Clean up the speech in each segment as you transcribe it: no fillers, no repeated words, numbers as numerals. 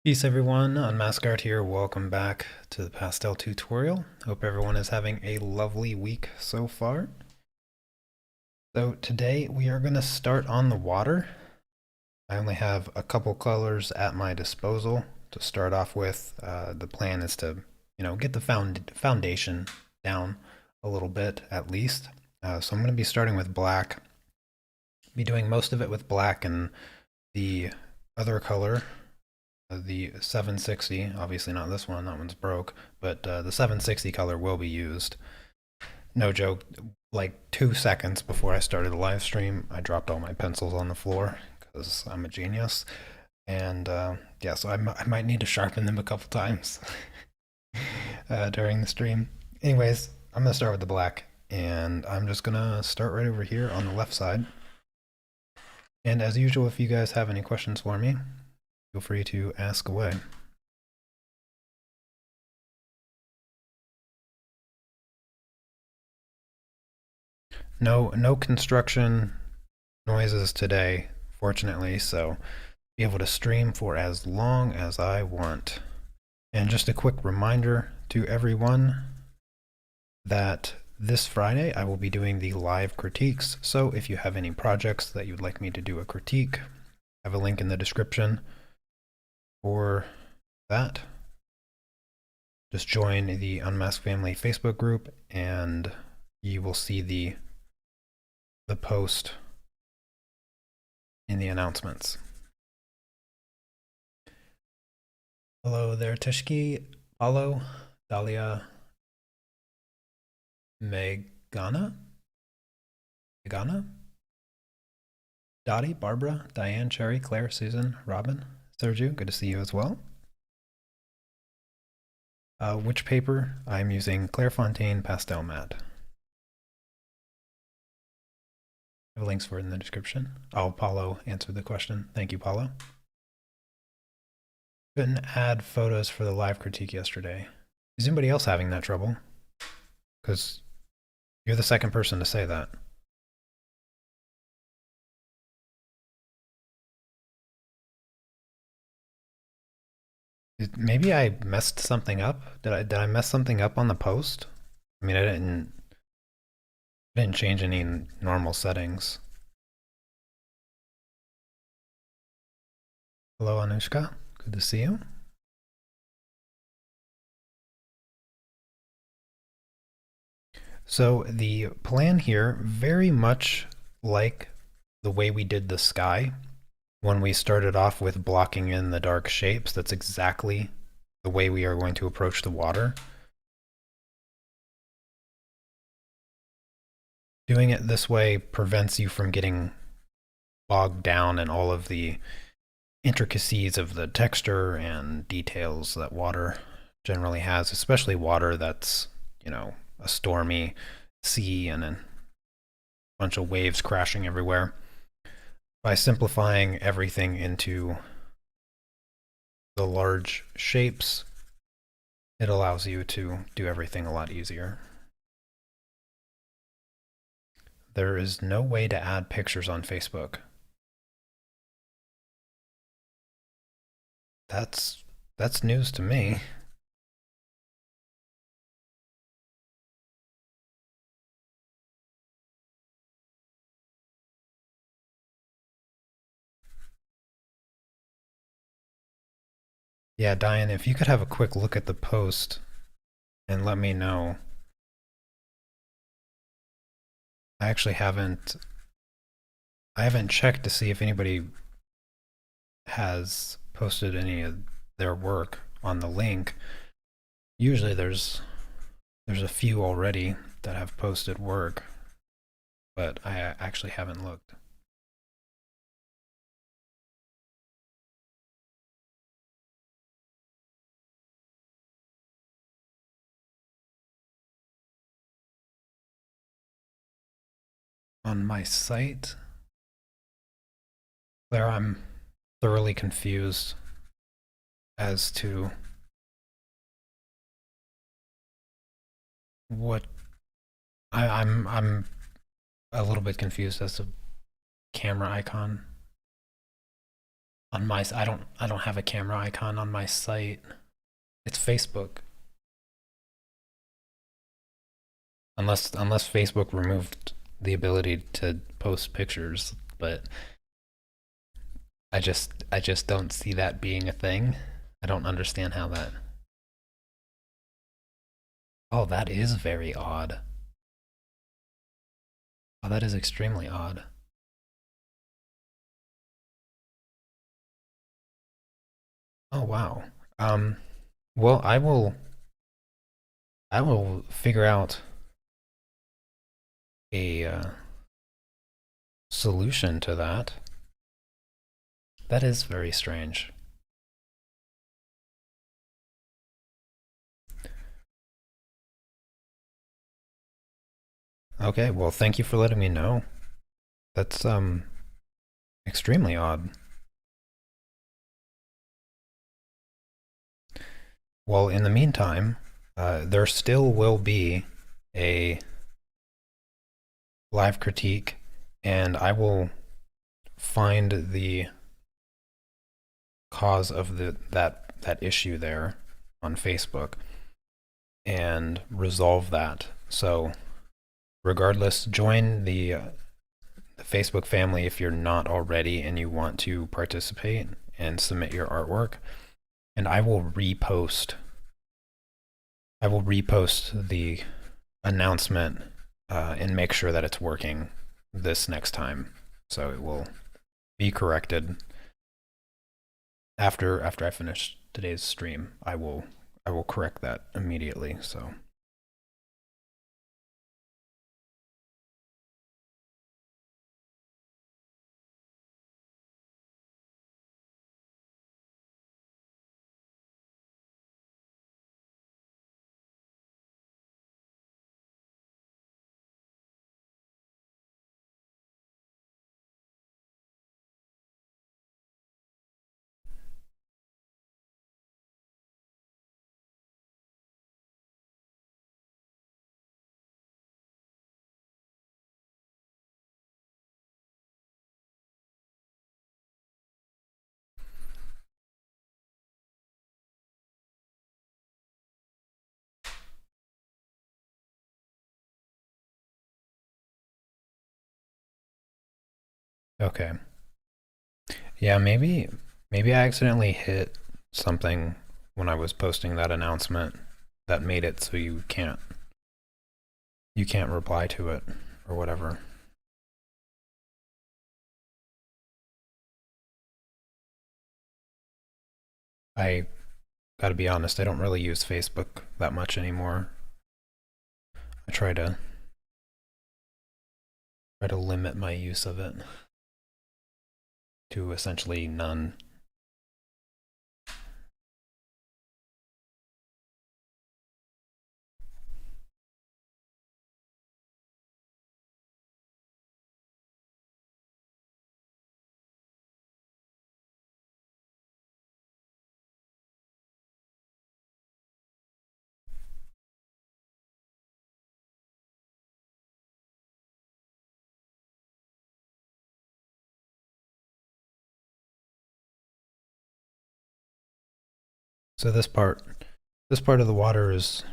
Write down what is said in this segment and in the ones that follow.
Peace everyone, Unmask Art here. Welcome back to the Pastel tutorial. Hope everyone is having a lovely week so far. So today we are going to start on the water. I only have a couple colors at my disposal to start off with. The plan is to, get the foundation down a little bit at least. So I'm going to be starting with black. Be doing most of it with black, and the other color, the 760, obviously not this one, that one's broke, but the 760 color will be used. No joke, like 2 seconds before I started the live stream, I dropped all my pencils on the floor because I'm a genius. And yeah, so I might need to sharpen them a couple times during the stream. Anyways, I'm going to start with the black, and I'm just going to start right over here on the left side. And as usual, if you guys have any questions for me, feel free to ask away. No construction noises today, fortunately, so be able to stream for as long as I want. And just a quick reminder to everyone that this Friday I will be doing the live critiques, so if you have any projects that you'd like me to do a critique, I have a link in the description for that. Just join the Unmasked Family Facebook group and you will see the post in the announcements. Hello there, Tishki, Paulo, Dahlia, Megana, Dottie, Barbara, Diane, Cherry, Claire, Susan, Robin, Sergio, good to see you as well. Which paper? I'm using Clairefontaine Pastel Matte. I have links for it in the description. Oh, Paulo answered the question. Thank you, Paulo. Couldn't add photos for the live critique yesterday. Is anybody else having that trouble? Because you're the second person to say that. Maybe I messed something up. Did I mess something up on the post? I mean, I didn't change any normal settings. Hello, Anushka. Good to see you. So the plan here, very much like the way we did the sky when we started off with blocking in the dark shapes. That's exactly the way we are going to approach the water. Doing it this way prevents you from getting bogged down in all of the intricacies of the texture and details that water generally has, especially water that's, a stormy sea and a bunch of waves crashing everywhere. By simplifying everything into the large shapes, it allows you to do everything a lot easier. There is no way to add pictures on Facebook. That's news to me. Yeah, Diane, if you could have a quick look at the post and let me know. I actually haven't checked to see if anybody has posted any of their work on the link. Usually there's a few already that have posted work, but I actually haven't looked. On my site, Claire, I'm thoroughly confused as to what I'm a little bit confused as to camera icon. On my, I don't have a camera icon on my site. It's Facebook. Unless Facebook removed the ability to post pictures, but I just don't see that being a thing. I don't understand how that. Oh, that is very odd. Oh, that is extremely odd. Oh wow. Um, well, I will figure out a solution to that. That is very strange. Okay, well, thank you for letting me know. That's extremely odd. Well, in the meantime, there still will be a live critique, and I will find the cause of that issue there on Facebook and resolve that. So, regardless, join the Facebook family if you're not already and you want to participate and submit your artwork. And I will repost the announcement and make sure that it's working this next time. So it will be corrected after I finish today's stream. I will correct that immediately. So okay, yeah, maybe I accidentally hit something when I was posting that announcement that made it so you can't reply to it or whatever. I gotta be honest, I don't really use Facebook that much anymore. I try to limit my use of it to essentially none. So this part of the water is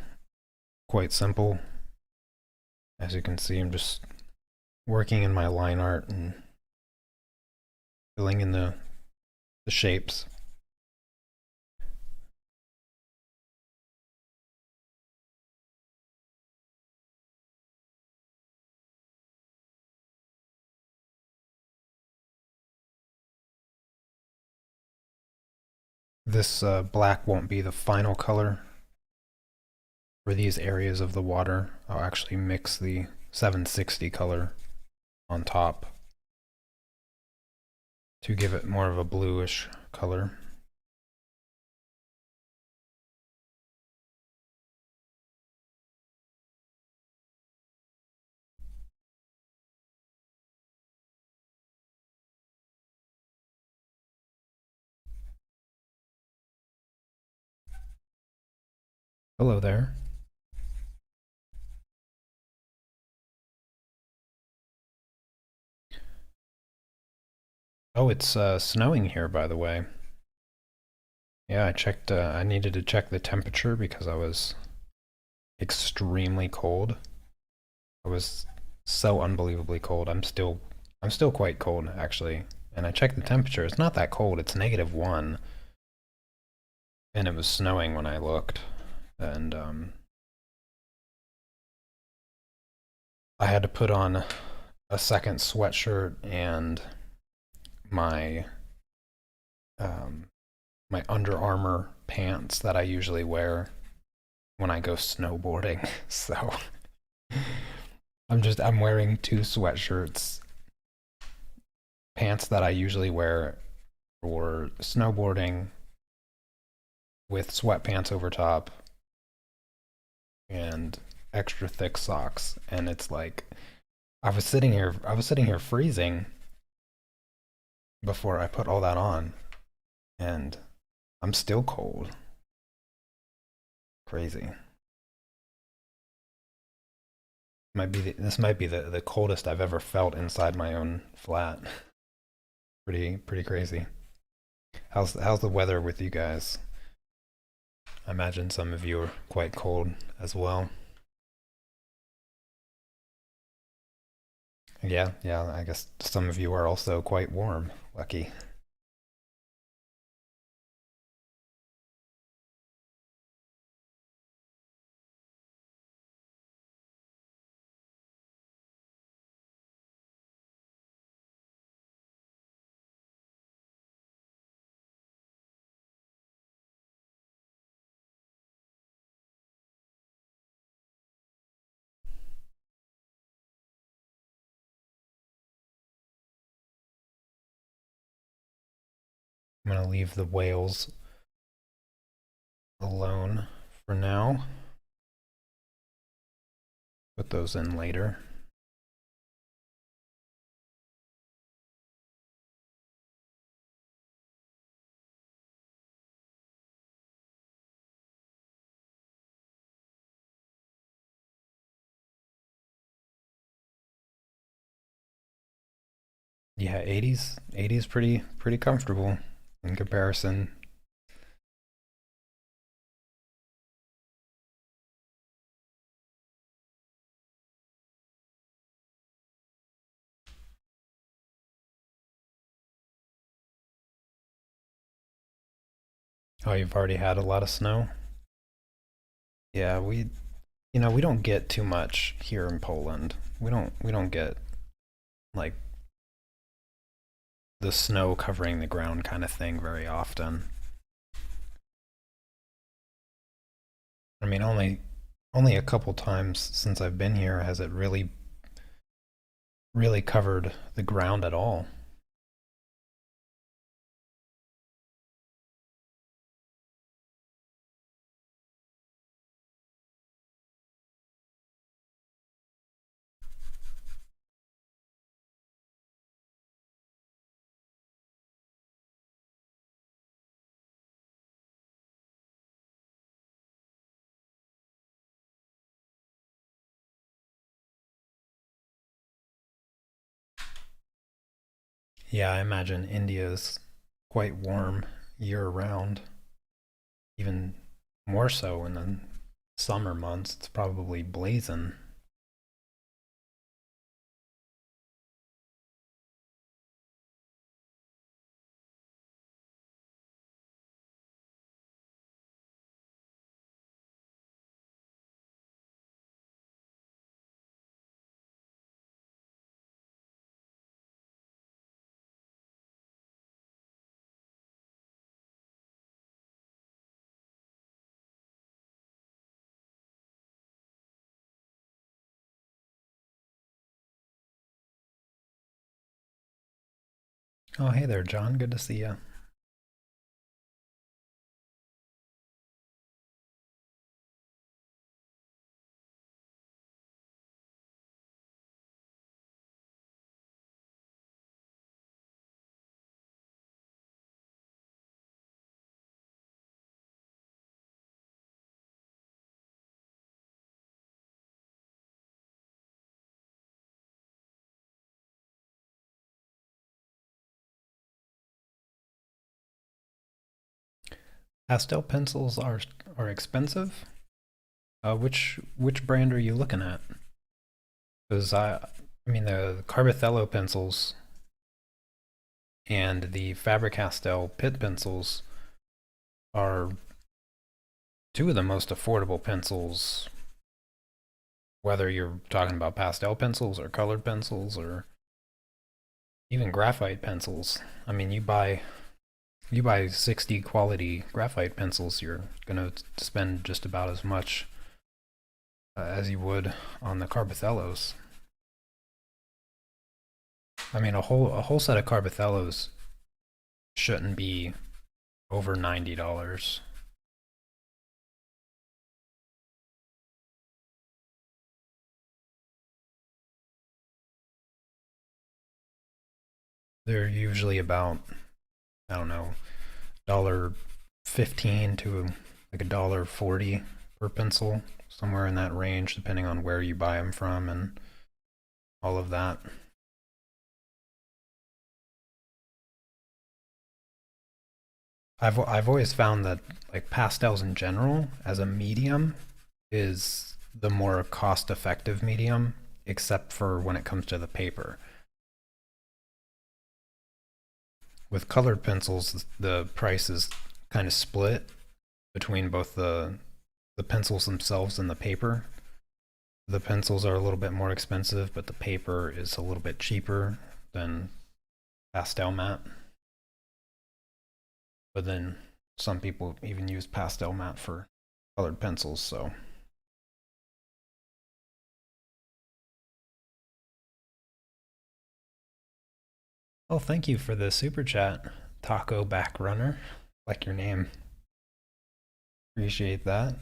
quite simple. As you can see, I'm just working in my line art and filling in the shapes. This black won't be the final color for these areas of the water. I'll actually mix the 760 color on top to give it more of a bluish color. Hello there. Oh, it's snowing here, by the way. Yeah, I checked. I needed to check the temperature because I was extremely cold. I was so unbelievably cold. I'm still quite cold actually. And I checked the temperature. It's not that cold. It's -1, and it was snowing when I looked. And I had to put on a second sweatshirt and my um, my Under Armour pants that I usually wear when I go snowboarding. So I'm wearing two sweatshirts, pants that I usually wear for snowboarding with sweatpants over top and extra thick socks. And it's like I was sitting here freezing before I put all that on, and I'm still cold. Crazy. This might be the coldest I've ever felt inside my own flat. Pretty crazy. How's the weather with you guys? I imagine some of you are quite cold as well. Yeah, I guess some of you are also quite warm. Lucky. I'm gonna leave the whales alone for now. Put those in later. Yeah, 80s pretty comfortable in comparison. Oh, you've already had a lot of snow? Yeah, we don't get too much here in Poland. We don't get like the snow covering the ground kind of thing very often. I mean, only a couple times since I've been here has it really covered the ground at all. Yeah, I imagine India's quite warm year round, even more so in the summer months. It's probably blazing. Oh, hey there, John. Good to see you. Pastel pencils are expensive. Which brand are you looking at? Because I mean the Carbothello pencils and the Faber-Castell Pitt pencils are two of the most affordable pencils, whether you're talking about pastel pencils or colored pencils or even graphite pencils. I mean, you buy 60 quality graphite pencils, you're gonna spend just about as much as you would on the Carbothellos. I mean, a whole set of Carbothellos shouldn't be over $90. They're usually about, I don't know, $1.15 to like $1.40 per pencil, somewhere in that range, depending on where you buy them from and all of that. I've always found that like pastels in general as a medium is the more cost effective medium, except for when it comes to the paper. With colored pencils, the price is kind of split between both the pencils themselves and the paper. The pencils are a little bit more expensive, but the paper is a little bit cheaper than pastel matte. But then some people even use pastel matte for colored pencils, so oh, thank you for the super chat, Taco Back Runner. Like your name. Appreciate that.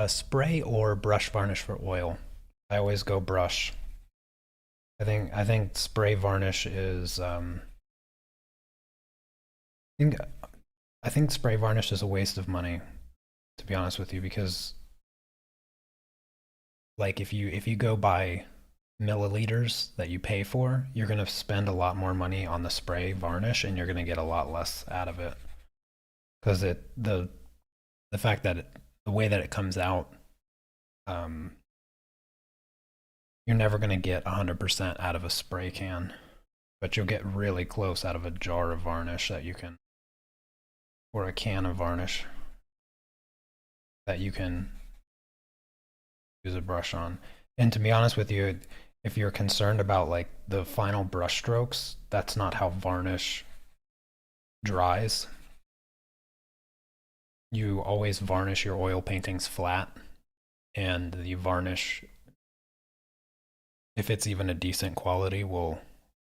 Spray or brush varnish for oil? I always go brush. I think spray varnish is I think I think spray varnish is a waste of money, to be honest with you, because like if you go by milliliters that you pay for, you're going to spend a lot more money on the spray varnish and you're going to get a lot less out of it because the fact that the way that it comes out, um, you're never going to get 100% out of a spray can, but you'll get really close out of a jar of varnish that you can, or a can of varnish that you can use a brush on. And to be honest with you, if you're concerned about like the final brush strokes, that's not how varnish dries. You always varnish your oil paintings flat, and the varnish, if it's even a decent quality, will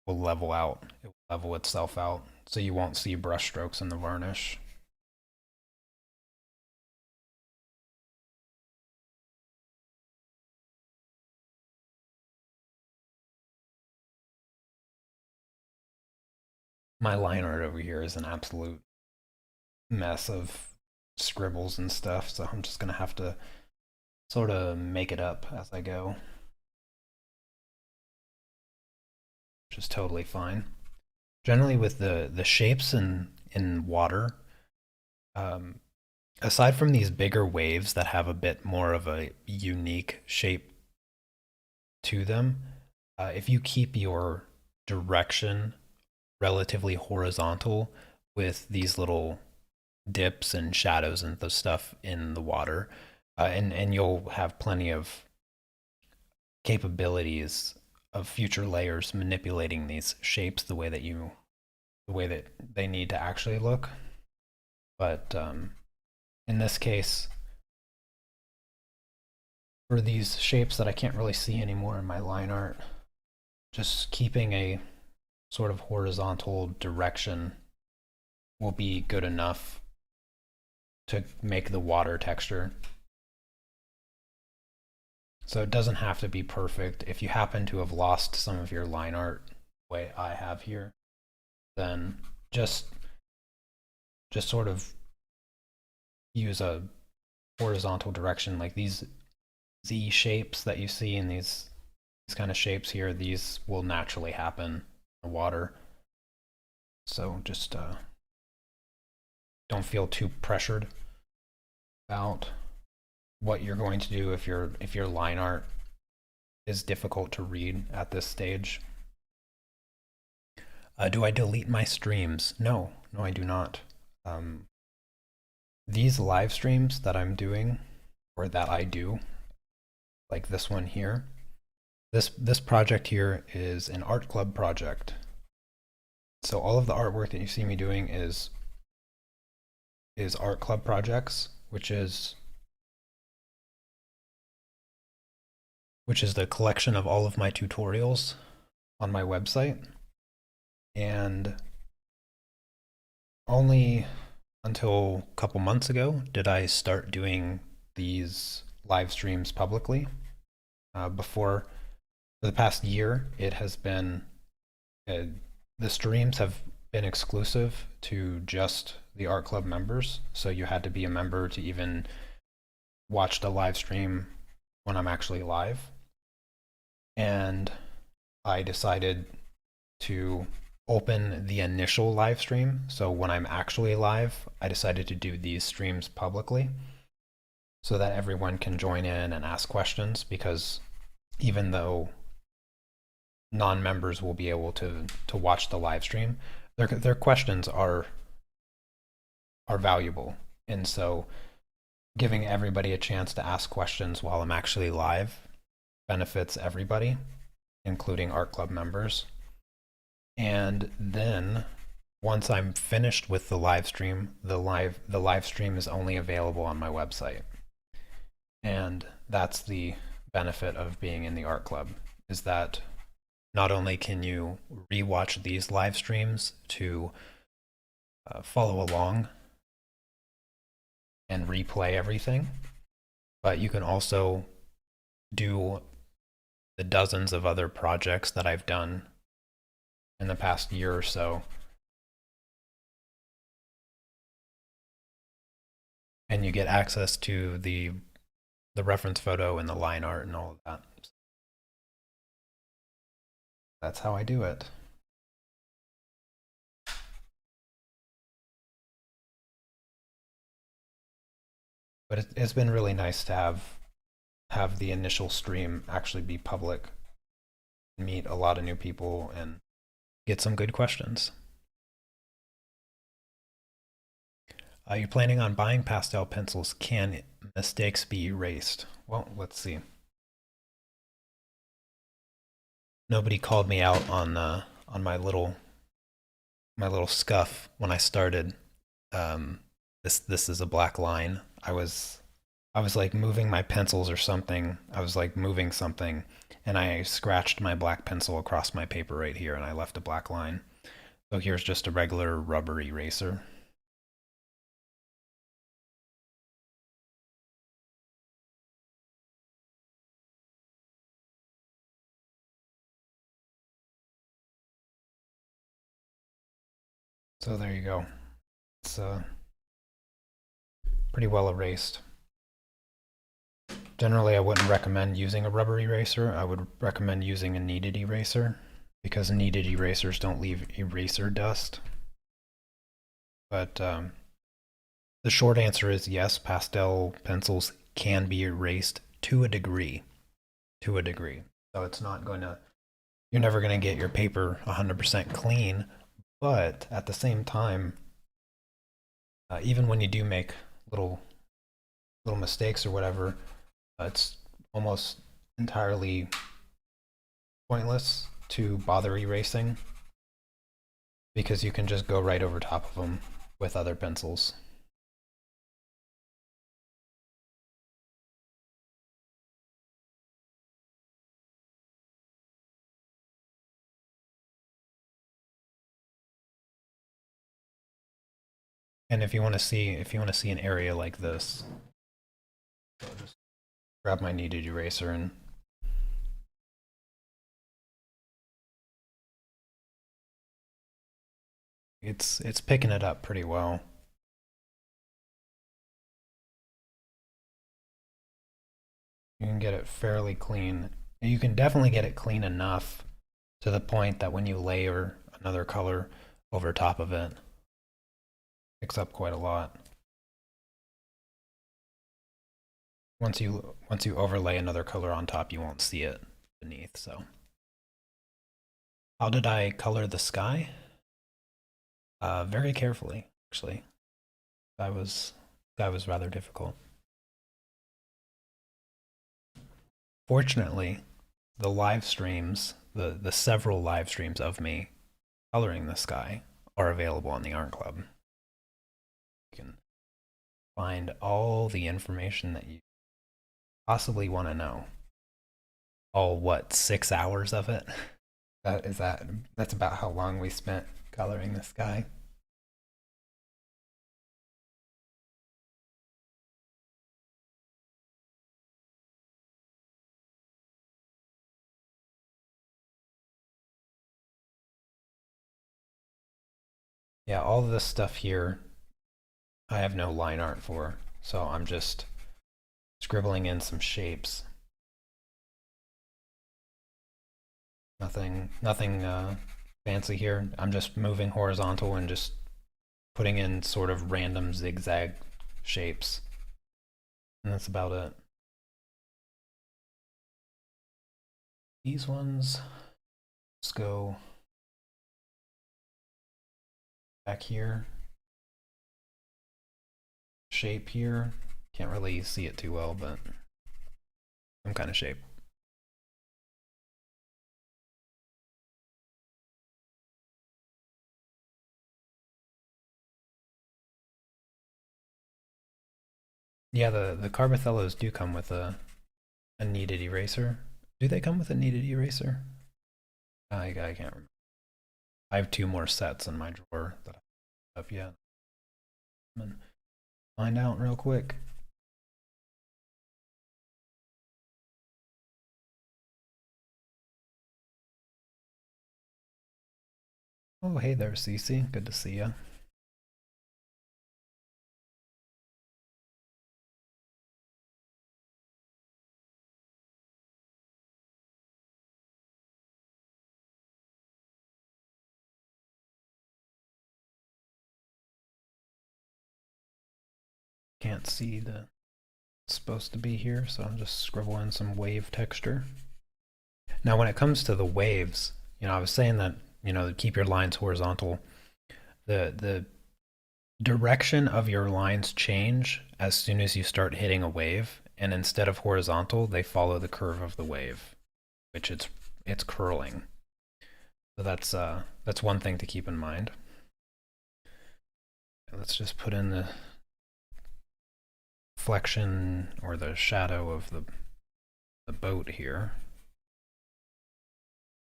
level out. It will level itself out, so you won't see brush strokes in the varnish. My line art over here is an absolute mess of scribbles and stuff, so I'm just gonna have to sort of make it up as I go, which is totally fine. Generally, with the shapes in water, um, aside from these bigger waves that have a bit more of a unique shape to them, if you keep your direction relatively horizontal with these little dips and shadows and the stuff in the water, and you'll have plenty of capabilities of future layers manipulating these shapes the way that they need to actually look. But in this case, for these shapes that I can't really see anymore in my line art, just keeping a sort of horizontal direction will be good enough to make the water texture. So it doesn't have to be perfect. If you happen to have lost some of your line art the way I have here, then just just sort of use a horizontal direction like these Z shapes that you see in these kind of shapes here. These will naturally happen water. So just don't feel too pressured about what you're going to do if your line art is difficult to read at this stage. Do I delete my streams? No, I do not. These live streams that I'm doing, or that I do, like this one here, this project here is an art club project. So all of the artwork that you see me doing is art club projects, which is the collection of all of my tutorials on my website. And only until a couple months ago did I start doing these live streams publicly. For the past year, it has been the streams have been exclusive to just the art club members. So you had to be a member to even watch the live stream when I'm actually live. And I decided to open the initial live stream. So when I'm actually live, I decided to do these streams publicly so that everyone can join in and ask questions, because even though non-members will be able to watch the live stream, their questions are valuable. And so giving everybody a chance to ask questions while I'm actually live benefits everybody, including art club members. And then once I'm finished with the live stream, the live stream is only available on my website. And that's the benefit of being in the art club, is that not only can you rewatch these live streams to follow along and replay everything, but you can also do the dozens of other projects that I've done in the past year or so. And you get access to the reference photo and the line art and all of that. That's how I do it. But it's been really nice to have the initial stream actually be public, meet a lot of new people, and get some good questions. You're planning on buying pastel pencils. Can mistakes be erased? Well, let's see. Nobody called me out on my little scuff when I started. This is a black line. I was like moving my pencils or something. I was like moving something, and I scratched my black pencil across my paper right here, and I left a black line. So here's just a regular rubber eraser. So there you go. It's pretty well erased. Generally, I wouldn't recommend using a rubber eraser. I would recommend using a kneaded eraser, because kneaded erasers don't leave eraser dust. But the short answer is yes, pastel pencils can be erased to a degree. To a degree. So it's not going to, you're never going to get your paper 100% clean, but at the same time, even when you do make little mistakes or whatever, it's almost entirely pointless to bother erasing, because you can just go right over top of them with other pencils. And if you want to see an area like this, I'll just grab my kneaded eraser and it's picking it up pretty well. You can get it fairly clean. You can definitely get it clean enough to the point that when you layer another color over top of it, it picks up quite a lot. Once you overlay another color on top, you won't see it beneath. So, how did I color the sky? Very carefully, actually. That was rather difficult. Fortunately, the live streams, the several live streams of me coloring the sky are available on the Art Club. You can find all the information that you possibly want to know. All what, 6 hours of it? That's about how long we spent coloring the sky. Yeah, all of this stuff here, I have no line art for, so I'm just scribbling in some shapes. Nothing fancy here. I'm just moving horizontal and just putting in sort of random zigzag shapes. And that's about it. These ones, let's go back here. Shape here. Can't really see it too well, but some kind of shape. Yeah, the Carbothellos do come with a kneaded eraser. Do they come with a kneaded eraser? I can't remember. I have 2 more sets in my drawer that I don't have yet. Find out real quick. Oh, hey there, Cece. Good to see you. Can't see the it's supposed to be here, so I'm just scribbling some wave texture. Now, when it comes to the waves, I was saying that, keep your lines horizontal. The direction of your lines change as soon as you start hitting a wave, and instead of horizontal, they follow the curve of the wave, which it's curling. So that's one thing to keep in mind. Let's just put in the flexion or the shadow of the boat here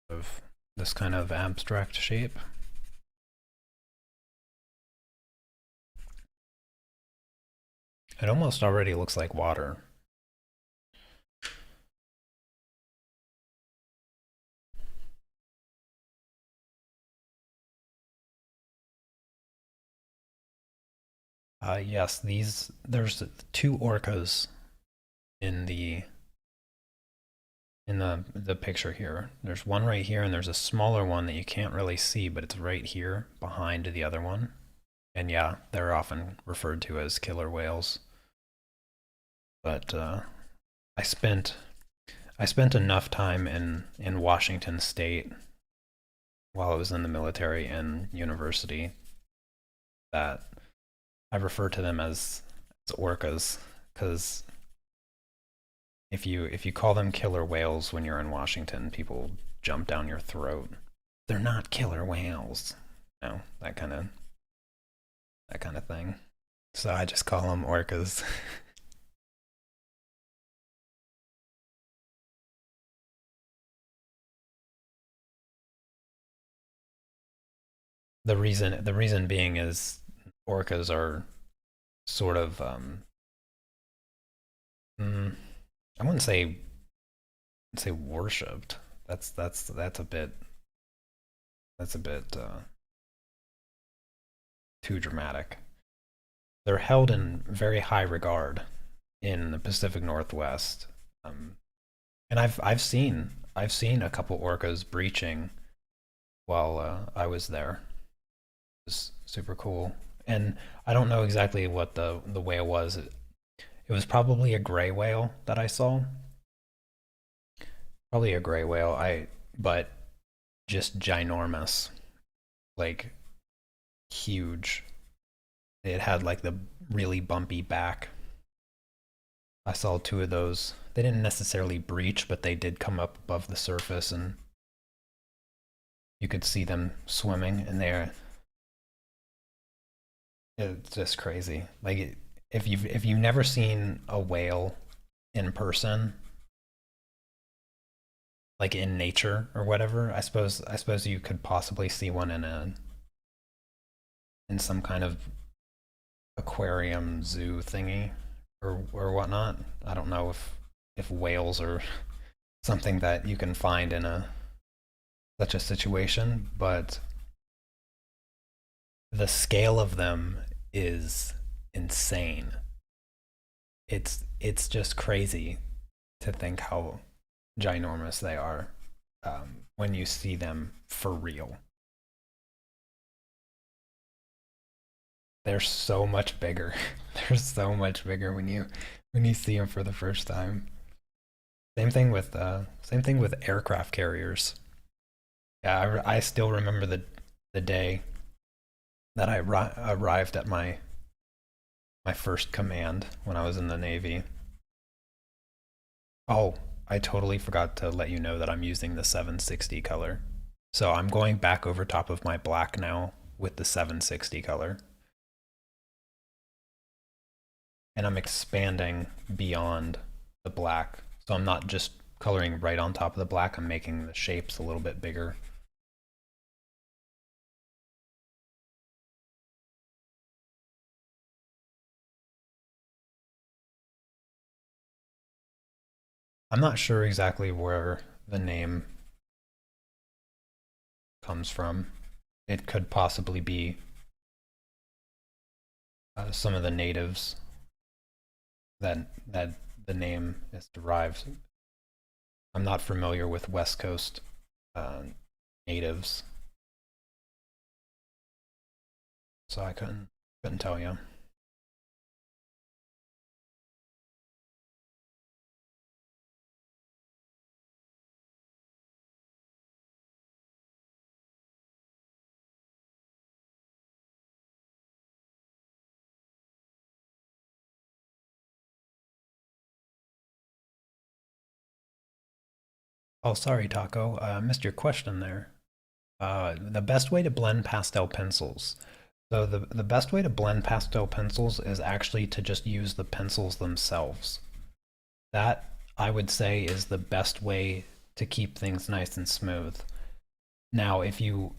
of this kind of abstract shape. It almost already looks like water. Yes, there's 2 orcas in the picture here. There's one right here, and there's a smaller one that you can't really see, but it's right here behind the other one. And yeah, they're often referred to as killer whales. But I spent enough time in Washington State while I was in the military and university that I refer to them as orcas, because if you call them killer whales when you're in Washington, people jump down your throat. They're not killer whales. No, that kind of thing. So I just call them orcas. The reason being is orcas are sort of I wouldn't say worshipped. That's a bit too dramatic. They're held in very high regard in the Pacific Northwest. And I've seen a couple orcas breaching while I was there. It was super cool. And I don't know exactly what the whale was. It was probably a gray whale that I saw. Probably a gray whale. But just ginormous, like huge. It had like the really bumpy back. I saw two of those. They didn't necessarily breach, but they did come up above the surface, and you could see them swimming in there. It's just crazy. Like if you've never seen a whale in person, like in nature or whatever, I suppose you could possibly see one in some kind of aquarium zoo thingy or whatnot. I don't know if whales are something that you can find in a such a situation, but the scale of them is insane. It's just crazy to think how ginormous they are when you see them for real. They're so much bigger. They're so much bigger when you see them for the first time. Same thing with aircraft carriers. Yeah, I still remember the day that I arrived at my first command when I was in the Navy. Oh, I totally forgot to let you know that I'm using the 760 color. So I'm going back over top of my black now with the 760 color. And I'm expanding beyond the black. So I'm not just coloring right on top of the black, I'm making the shapes a little bit bigger. I'm not sure exactly where the name comes from. It could possibly be some of the natives that the name is derived. I'm not familiar with West Coast uh, natives, so I couldn't tell you. Oh, sorry, Taco. Missed your question there. The best way to blend pastel pencils. So the best way to blend pastel pencils is actually to just use the pencils themselves. That I would say is the best way to keep things nice and smooth. Now, if you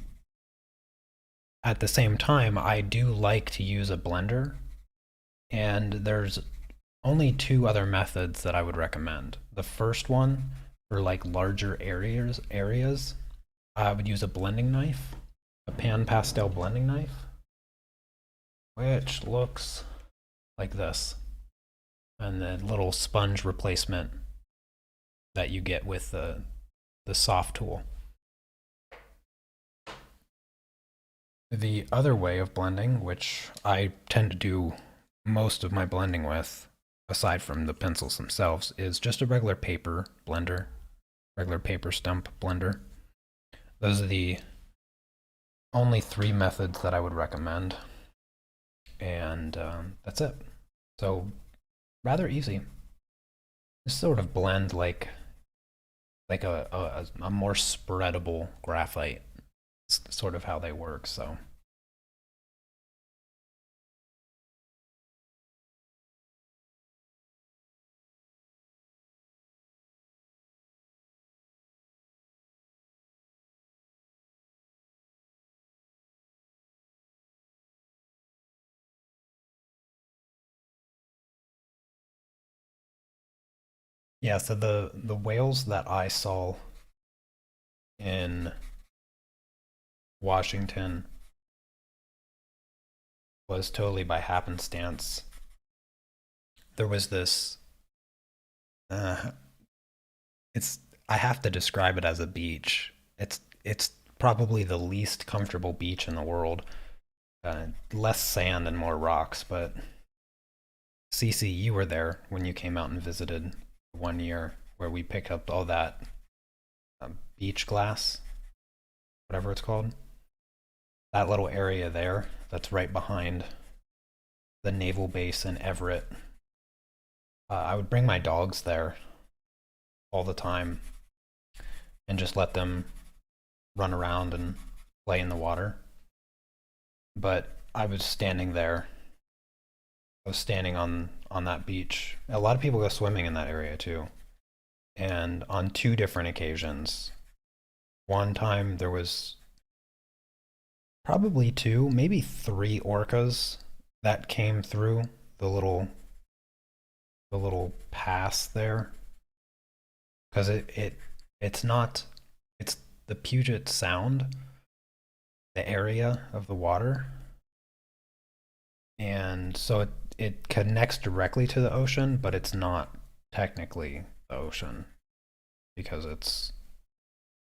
at the same time, I do like to use a blender, and there's only two other methods that I would recommend. The first one for like larger areas, I would use a blending knife, a pan pastel blending knife, which looks like this, and the little sponge replacement that you get with the soft tool. The other way of blending, which I tend to do most of my blending with, aside from the pencils themselves, is just a regular paper blender, regular paper stump blender. Those are the only three methods that I would recommend, and that's it. So rather easy. Just sort of blend like a more spreadable graphite. It's sort of how they work. So yeah, so the whales that I saw in Washington was totally by happenstance. There was this uh, it's I have to describe it as a beach. It's probably the least comfortable beach in the world. Less sand and more rocks, but Cece, you were there when you came out and visited 1 year where we picked up all that beach glass, whatever it's called. That little area there that's right behind the naval base in Everett. I would bring my dogs there all the time and just let them run around and play in the water. But I was standing there. I was standing on that beach. A lot of people go swimming in that area too. And on two different occasions, one time there was probably two, maybe three orcas that came through the little the little pass there because it's not it's the Puget Sound, the area of the water, and so it connects directly to the ocean, but it's not technically the ocean because it's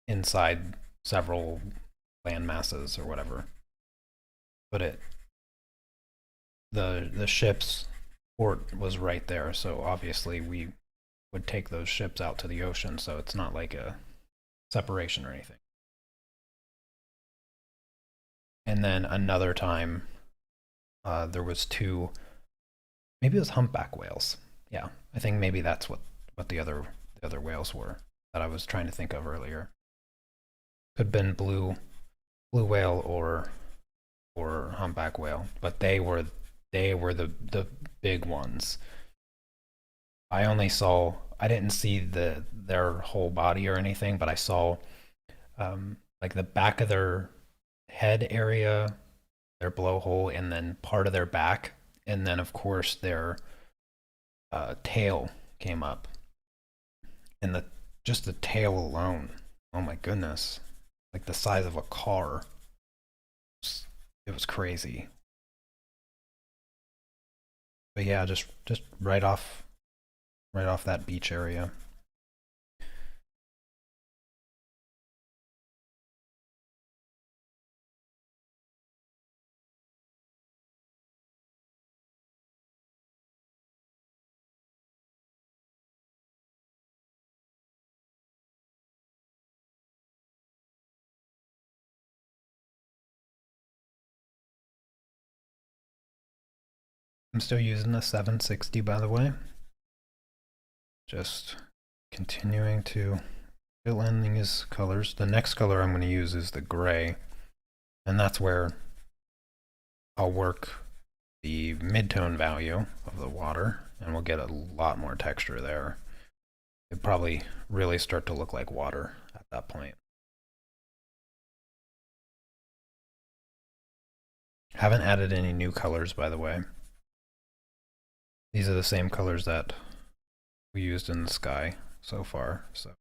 inside several land masses or whatever. But the ship's port was right there, so obviously we would take those ships out to the ocean, so it's not like a separation or anything. And then another time, there was two, maybe it was humpback whales. Yeah, I think maybe that's what the other whales were that I was trying to think of earlier. Could have been blue whale or humpback whale, but they were the big ones. I didn't see their whole body or anything, but I saw like the back of their head area, their blowhole, and then part of their back, and then of course their tail came up, and the just the tail alone. Oh my goodness, like the size of a car. It was crazy. But yeah, just right off that beach area. I'm still using the 760, by the way. Just continuing to fill in these colors. The next color I'm going to use is the gray, and that's where I'll work the midtone value of the water, and we'll get a lot more texture there. It probably really start to look like water at that point. Haven't added any new colors, by the way. These are the same colors that we used in the sky so far. So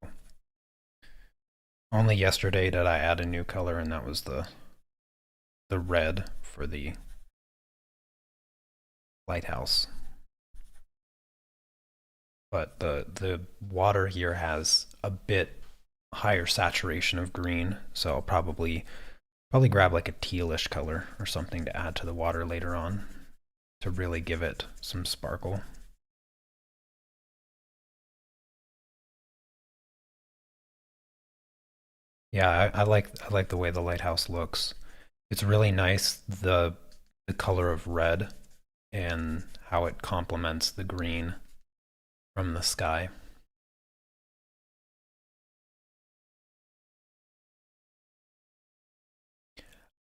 only yesterday did I add a new color, and that was the red for the lighthouse. But the water here has a bit higher saturation of green, so I'll probably grab like a tealish color or something to add to the water later on to really give it some sparkle. Yeah, I like the way the lighthouse looks. It's really nice the color of red and how it complements the green from the sky.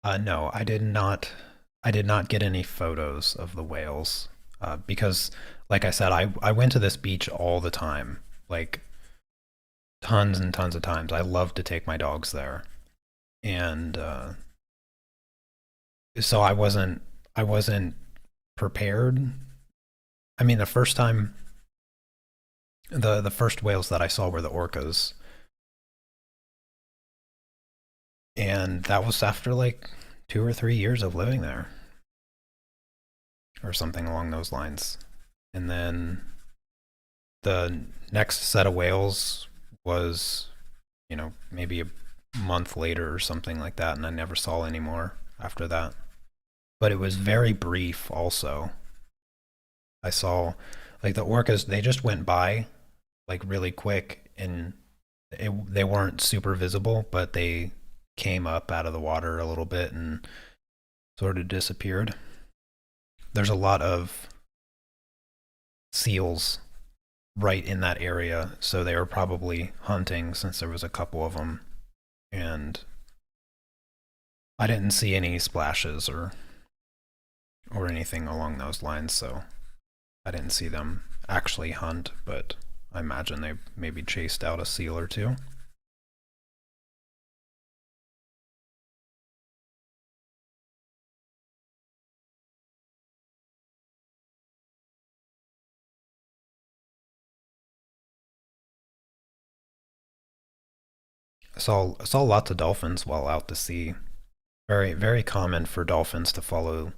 No, I did not. I did not get any photos of the whales because, like I said, I went to this beach all the time, like tons and tons of times. I love to take my dogs there, and so I wasn't prepared. I mean, the first time the first whales that I saw were the orcas, and that was after like 2 or 3 years of living there, or something along those lines. And then the next set of whales was, maybe a month later or something like that, and I never saw any more after that. But it was very brief also. I saw like the orcas, they just went by like really quick, and they weren't super visible, but they came up out of the water a little bit and sort of disappeared. There's a lot of seals right in that area, so they were probably hunting since there was a couple of them, and I didn't see any splashes or anything along those lines, so I didn't see them actually hunt, but I imagine they maybe chased out a seal or two. I saw lots of dolphins while out to sea. Very very common for dolphins to follow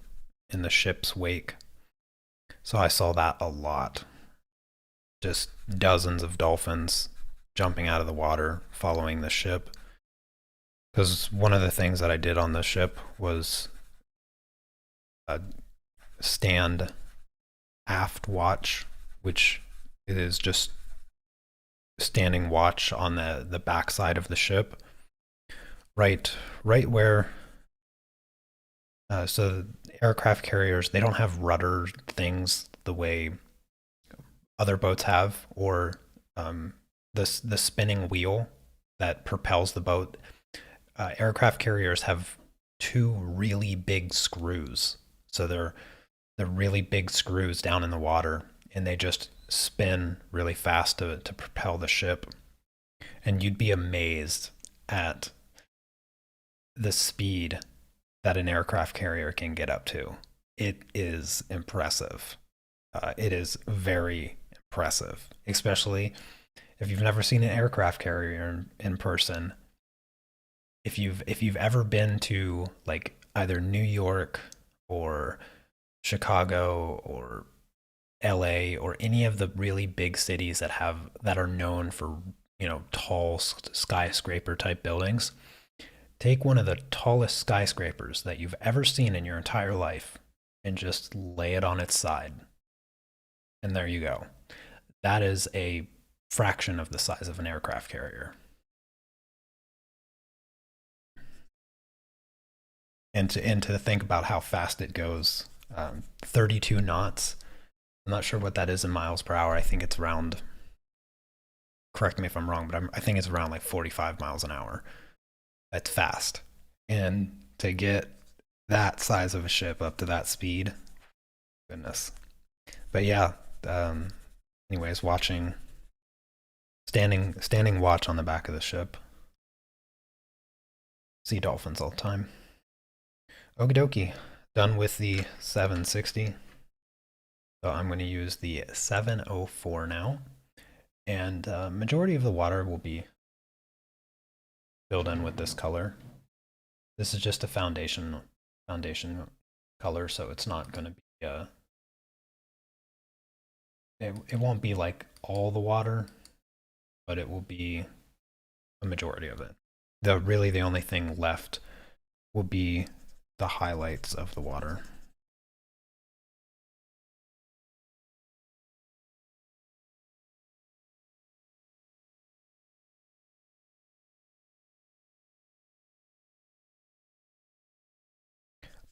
in the ship's wake. So I saw that a lot. Just dozens of dolphins jumping out of the water following the ship. Because one of the things that I did on the ship was uh, stand aft watch, which is just standing watch on the backside of the ship, right where. So aircraft carriers, they don't have rudder things the way other boats have, or the spinning wheel that propels the boat. Aircraft carriers have two really big screws, so they're really big screws down in the water, and they just spin really fast to propel the ship. And you'd be amazed at the speed that an aircraft carrier can get up to. It is impressive. It is very impressive, especially if you've never seen an aircraft carrier in person. If you've ever been to like either New York or Chicago or LA or any of the really big cities that are known for, tall skyscraper type buildings, take one of the tallest skyscrapers that you've ever seen in your entire life and just lay it on its side. And there you go. That is a fraction of the size of an aircraft carrier. And to think about how fast it goes, 32 knots. I'm not sure what that is in miles per hour. I think it's around. Correct me if I'm wrong, but I think it's around like 45 miles an hour. That's fast, and to get that size of a ship up to that speed, goodness. But yeah, um, anyways, standing watch on the back of the ship. See dolphins all the time. Okie dokie. Done with the 760. So I'm going to use the 704 now. And majority of the water will be filled in with this color. This is just a foundation color, so it's not going to be it won't be like all the water, but it will be a majority of it. The only thing left will be the highlights of the water.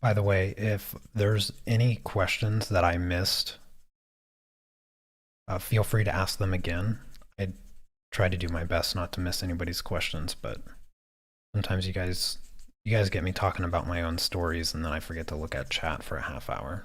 By the way, if there's any questions that I missed, feel free to ask them again. I try to do my best not to miss anybody's questions, but sometimes you guys get me talking about my own stories, and then I forget to look at chat for a half hour.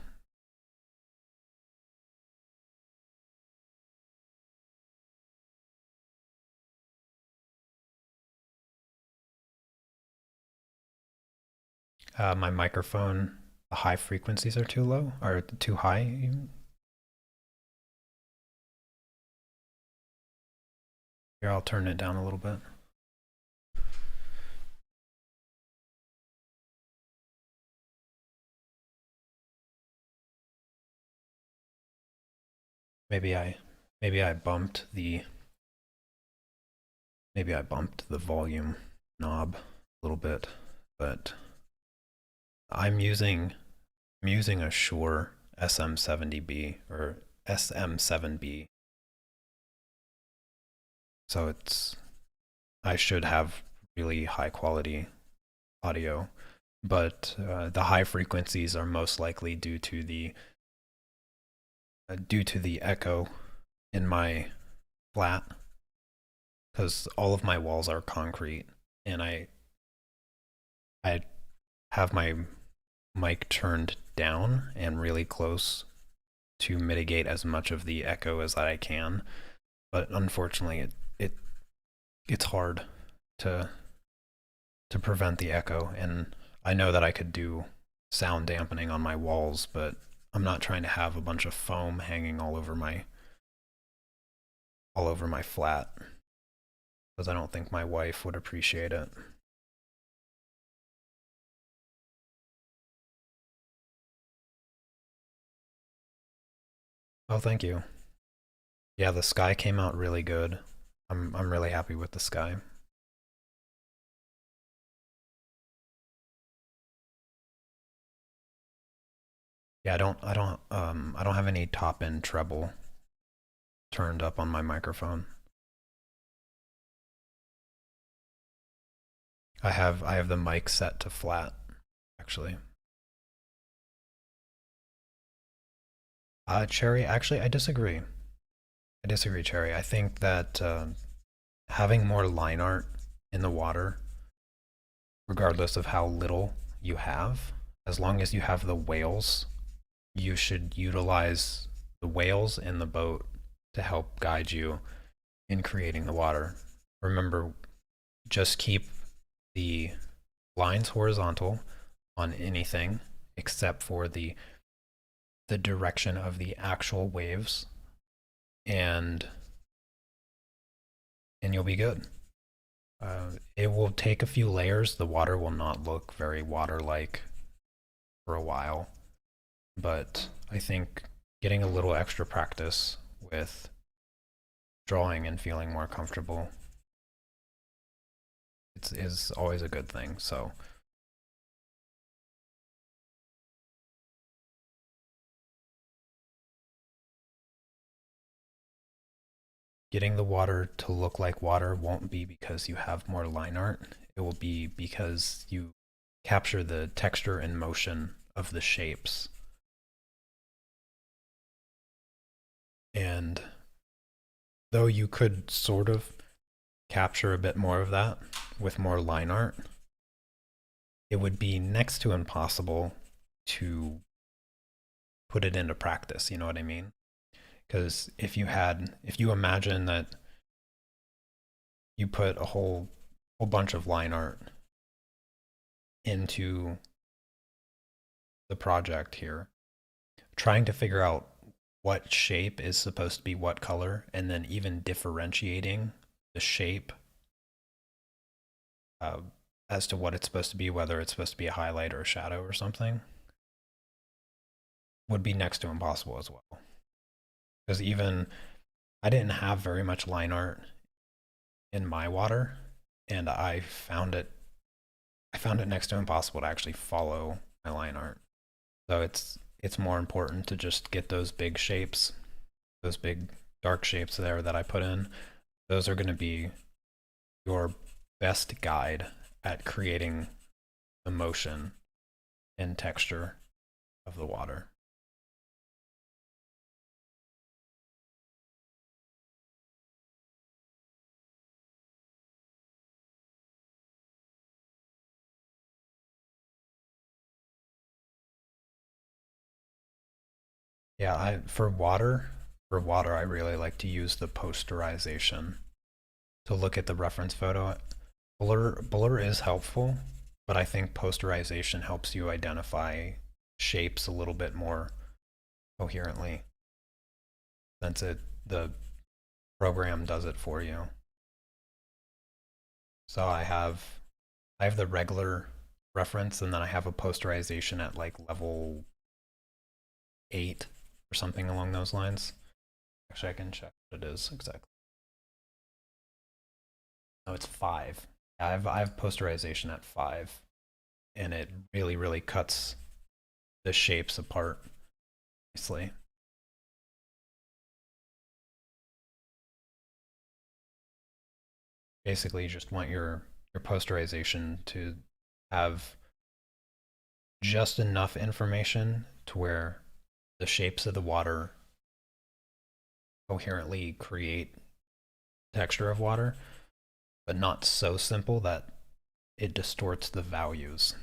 My microphone, the high frequencies are too low or too high. Here, I'll turn it down a little bit. Maybe I bumped Maybe I bumped the volume knob a little bit, but I'm using a Shure SM70B or SM7B, so I should have really high quality audio, but the high frequencies are most likely due to the echo in my flat, because all of my walls are concrete, and I have my mic turned down and really close to mitigate as much of the echo as I can. But unfortunately, it's hard to to prevent the echo. And I know that I could do sound dampening on my walls, but I'm not trying to have a bunch of foam hanging all over my flat, because I don't think my wife would appreciate it. Oh, thank you. Yeah, the sky came out really good. I'm really happy with the sky. Yeah, I don't have any top end treble turned up on my microphone. I have the mic set to flat, actually. Cherry, actually, I disagree. I disagree, Cherry. I think that having more line art in the water, regardless of how little you have, as long as you have the whales, you should utilize the whales in the boat to help guide you in creating the water. Remember, just keep the lines horizontal on anything except for the direction of the actual waves, and you'll be good. It will take a few layers. The water will not look very water-like for a while, but I think getting a little extra practice with drawing and feeling more comfortable is always a good thing. So getting the water to look like water won't be because you have more line art. It will be because you capture the texture and motion of the shapes. And though you could sort of capture a bit more of that with more line art, it would be next to impossible to put it into practice. You know what I mean? Because if you imagine that you put a whole bunch of line art into the project here, trying to figure out what shape is supposed to be what color, and then even differentiating the shape uh, as to what it's supposed to be, whether it's supposed to be a highlight or a shadow or something, would be next to impossible as well. Because even I didn't have very much line art in my water, and I found it next to impossible to actually follow my line art. So it's more important to just get those big shapes, those big dark shapes there that I put in. Those are going to be your best guide at creating the motion and texture of the water. Yeah, for water, I really like to use the posterization to look at the reference photo. Blur is helpful, but I think posterization helps you identify shapes a little bit more coherently, since the program does it for you. So I have the regular reference, and then I have a posterization at like level 8 or something along those lines. Actually, I can check what it is exactly. No, it's 5. I have posterization at 5, and it really cuts the shapes apart nicely. Basically, you just want your posterization to have just enough information to where the shapes of the water coherently create texture of water, but not so simple that it distorts the values.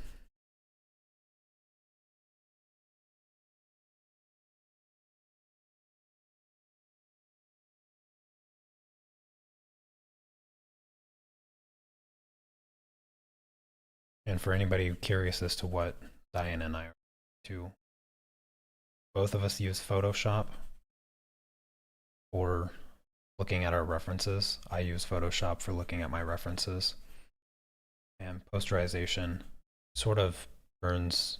And for anybody curious as to what Diane and I are to, both of us use Photoshop for looking at our references. I use Photoshop for looking at my references. And posterization sort of turns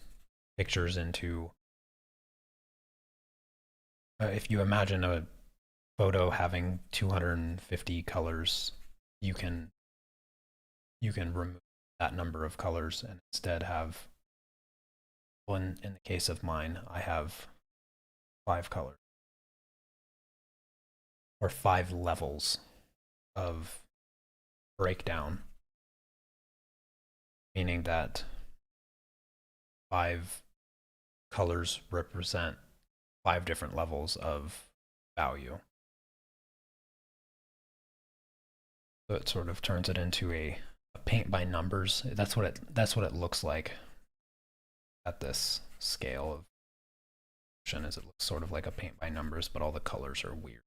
pictures into, if you imagine a photo having 250 colors, you can remove that number of colors and instead have, well, in the case of mine, I have 5 colors or 5 levels of breakdown, meaning that 5 colors represent 5 different levels of value. So it sort of turns it into a paint by numbers. That's what it looks like at this scale of action, is it looks sort of like a paint by numbers, but all the colors are weird.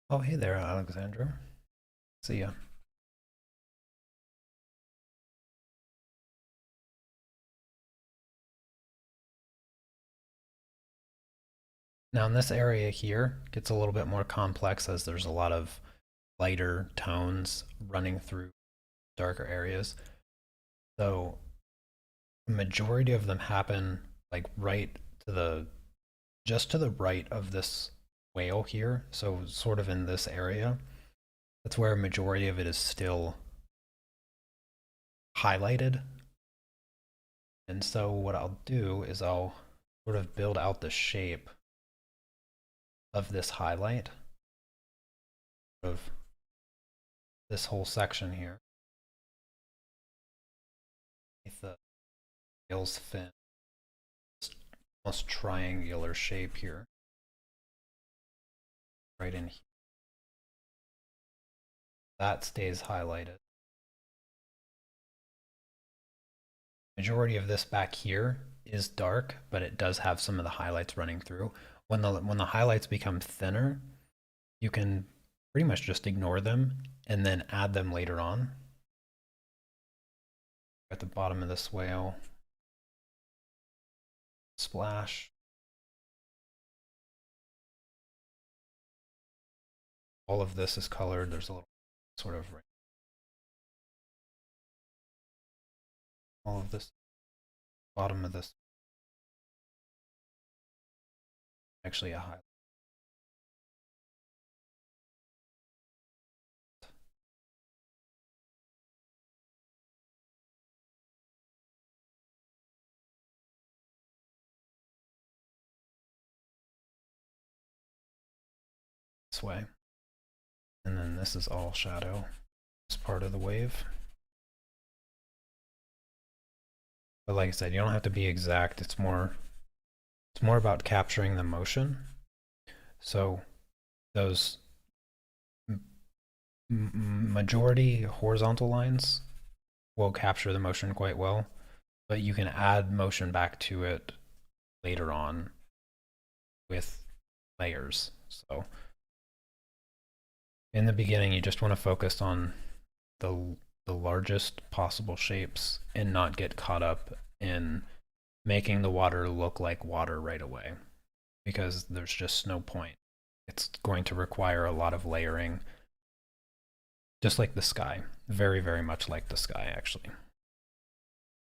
Oh, hey there, Alexandra. See ya. Now in this area here, it gets a little bit more complex as there's a lot of lighter tones running through darker areas. So the majority of them happen like right to the just to the right of this whale here. So sort of in this area. That's where a majority of it is still highlighted. And so what I'll do is I'll sort of build out the shape of this highlight of this whole section here. The whale's fin, almost triangular shape here, right in here. That stays highlighted. Majority of this back here is dark, but it does have some of the highlights running through. When the highlights become thinner, you can pretty much just ignore them and then add them later on. At the bottom of this whale, splash. All of this is colored. There's a little sort of all of this bottom of this actually a highlight. this way. And then this is all shadow. It's part of the wave. But like I said, you don't have to be exact. It's more about capturing the motion. So those majority horizontal lines will capture the motion quite well, but you can add motion back to it later on with layers. So in the beginning, you just want to focus on the largest possible shapes and not get caught up in making the water look like water right away, because there's just no point. It's going to require a lot of layering, just like the sky. Very, very much like the sky, actually.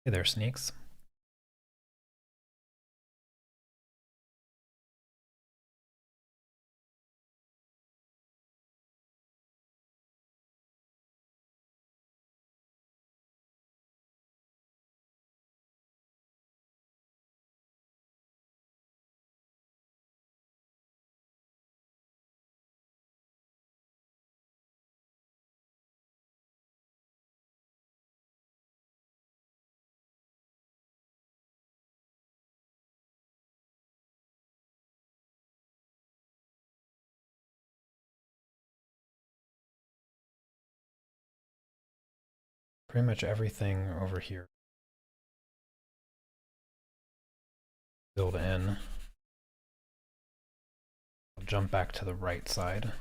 Hey there, Sneaks. Pretty much everything over here filled in. I'll jump back to the right side.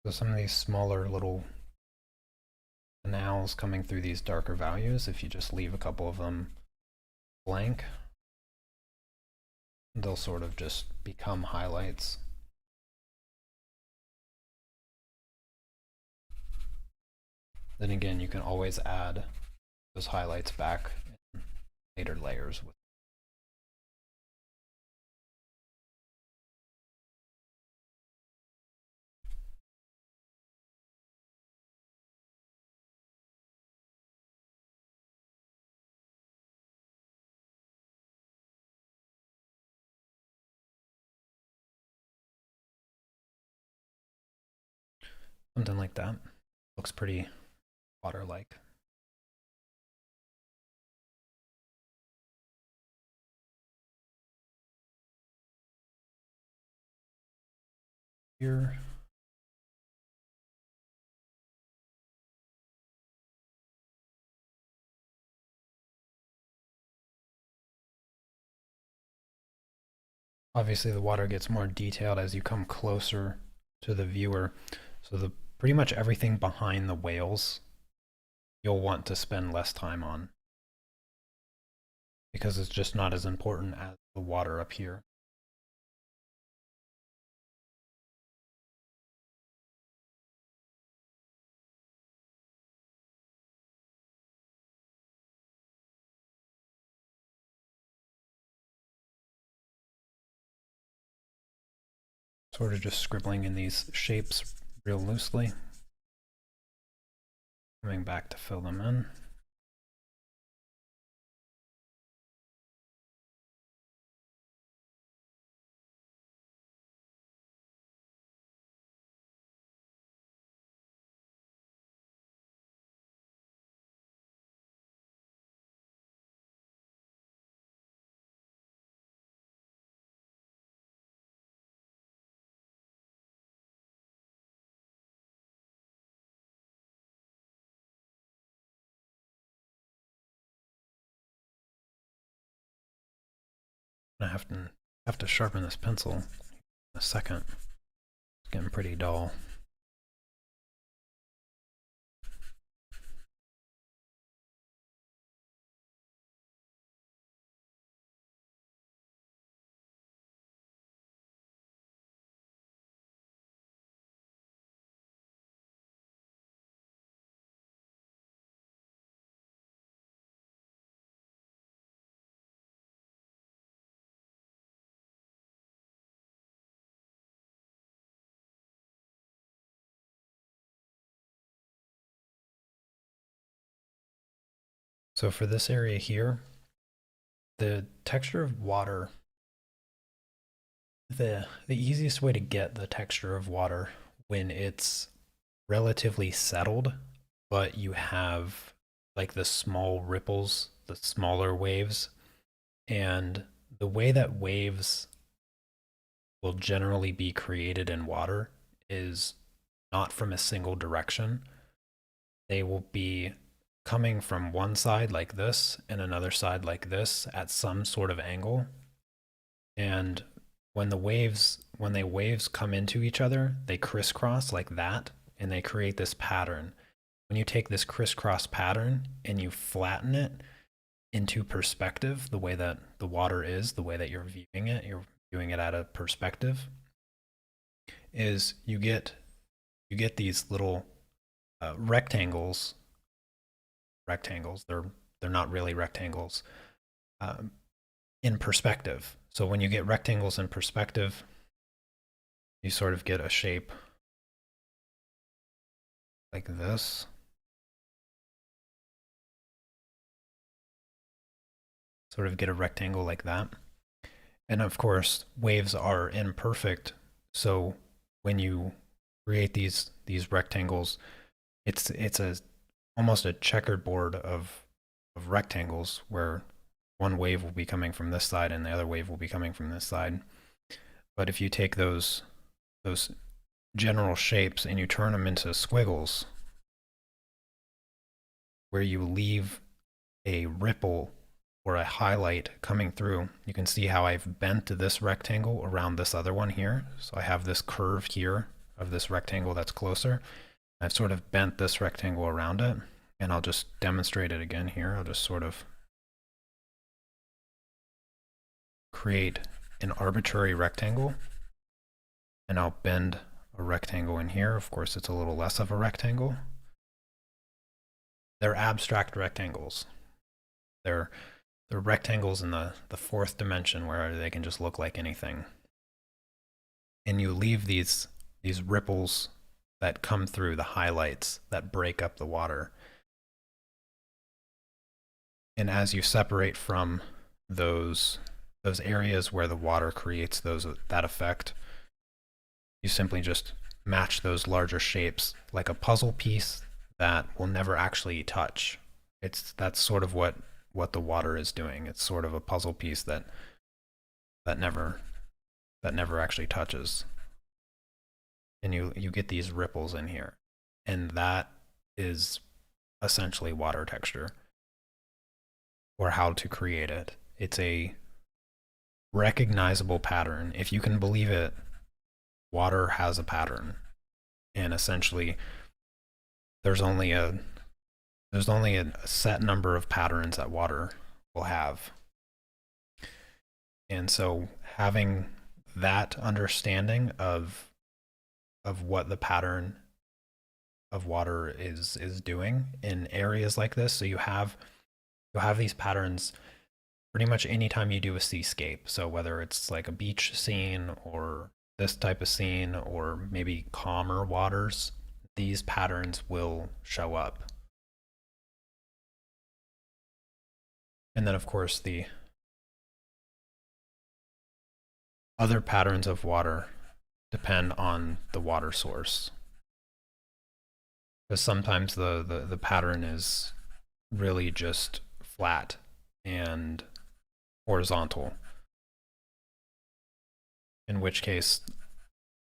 So some of these smaller little canals coming through these darker values, if you just leave a couple of them blank, they'll sort of just become highlights. Then again, you can always add those highlights back in later layers. Something like that. Looks pretty water-like. Here. Obviously the water gets more detailed as you come closer to the viewer. So the pretty much everything behind the whales you'll want to spend less time on, because it's just not as important as the water up here. Sort of just scribbling in these shapes real loosely. Coming back to fill them in. I have to sharpen this pencil in a second. It's getting pretty dull. So for this area here, the texture of water, the easiest way to get the texture of water when it's relatively settled, but you have like the small ripples, the smaller waves, and the way that waves will generally be created in water is not from a single direction. They will be coming from one side like this and another side like this at some sort of angle. And when the waves come into each other, they crisscross like that and they create this pattern. When you take this crisscross pattern and you flatten it into perspective, the way that the water is, the way that you're viewing it at a perspective, is you get these little rectangles. They're not really rectangles in perspective. So when you get rectangles in perspective, you sort of get a shape like this. Sort of get a rectangle like that. And of course, waves are imperfect. So when you create these rectangles, it's almost a checkerboard of rectangles where one wave will be coming from this side and the other wave will be coming from this side. But if you take those general shapes and you turn them into squiggles, where you leave a ripple or a highlight coming through, you can see how I've bent this rectangle around this other one here. So I have this curve here of this rectangle that's closer. I've sort of bent this rectangle around it, and I'll just demonstrate it again here. I'll just sort of create an arbitrary rectangle, and I'll bend a rectangle in here. Of course, it's a little less of a rectangle. They're abstract rectangles. They're rectangles in the fourth dimension where they can just look like anything. And you leave these ripples that come through, the highlights that break up the water. And as you separate from those areas where the water creates that effect, you simply just match those larger shapes like a puzzle piece that will never actually touch. That's sort of what the water is doing. It's sort of a puzzle piece that never actually touches. And you get these ripples in here. And that is essentially water texture, or how to create it. It's a recognizable pattern. If you can believe it, water has a pattern. And essentially there's only a set number of patterns that water will have. And so having that understanding of what the pattern of water is doing in areas like this, so you'll have these patterns pretty much anytime you do a seascape. So whether it's like a beach scene or this type of scene or maybe calmer waters, these patterns will show up. And then of course the other patterns of water depend on the water source. Because sometimes the pattern is really just flat and horizontal. In which case,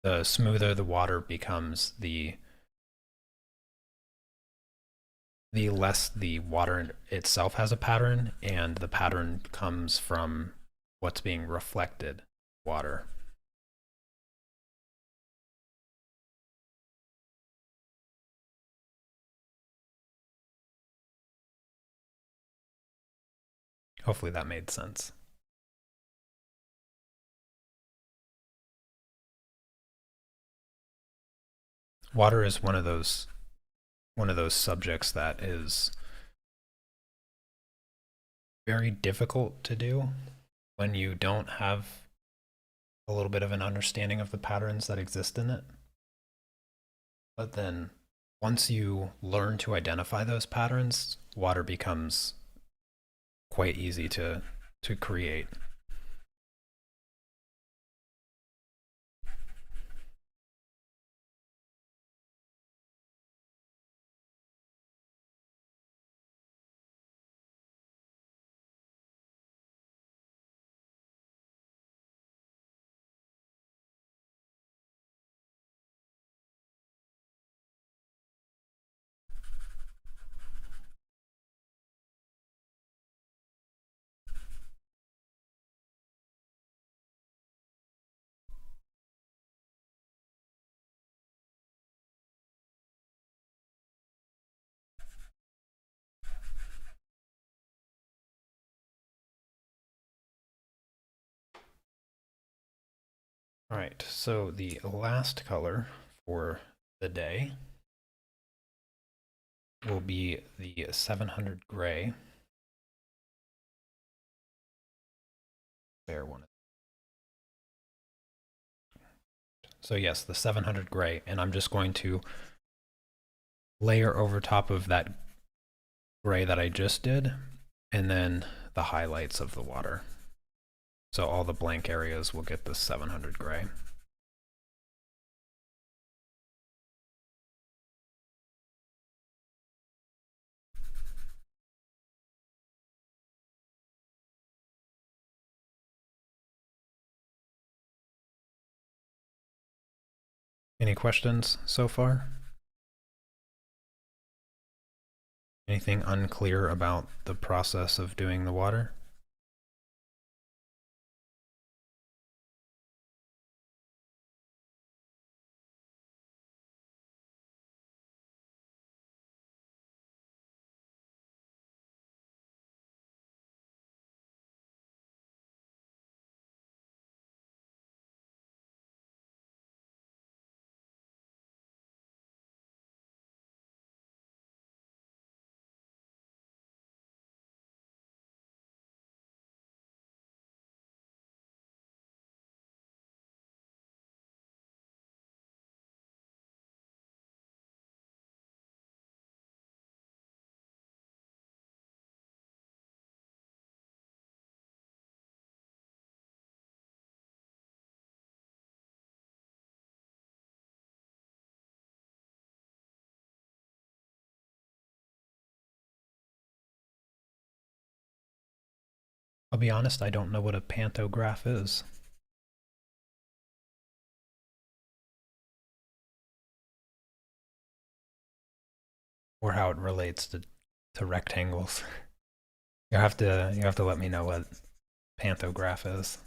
the smoother the water becomes, the less the water itself has a pattern, and the pattern comes from what's being reflected water. Hopefully that made sense. Water is one of those subjects that is very difficult to do when you don't have a little bit of an understanding of the patterns that exist in it. But then once you learn to identify those patterns, water becomes quite easy to create. All right, so the last color for the day will be the 700 gray. Fair one. So yes, the 700 gray, and I'm just going to layer over top of that gray that I just did, and then the highlights of the water. So all the blank areas will get the 700 gray. Any questions so far? Anything unclear about the process of doing the water? I'll be honest, I don't know what a pantograph is. Or how it relates to rectangles. You have to let me know what pantograph is.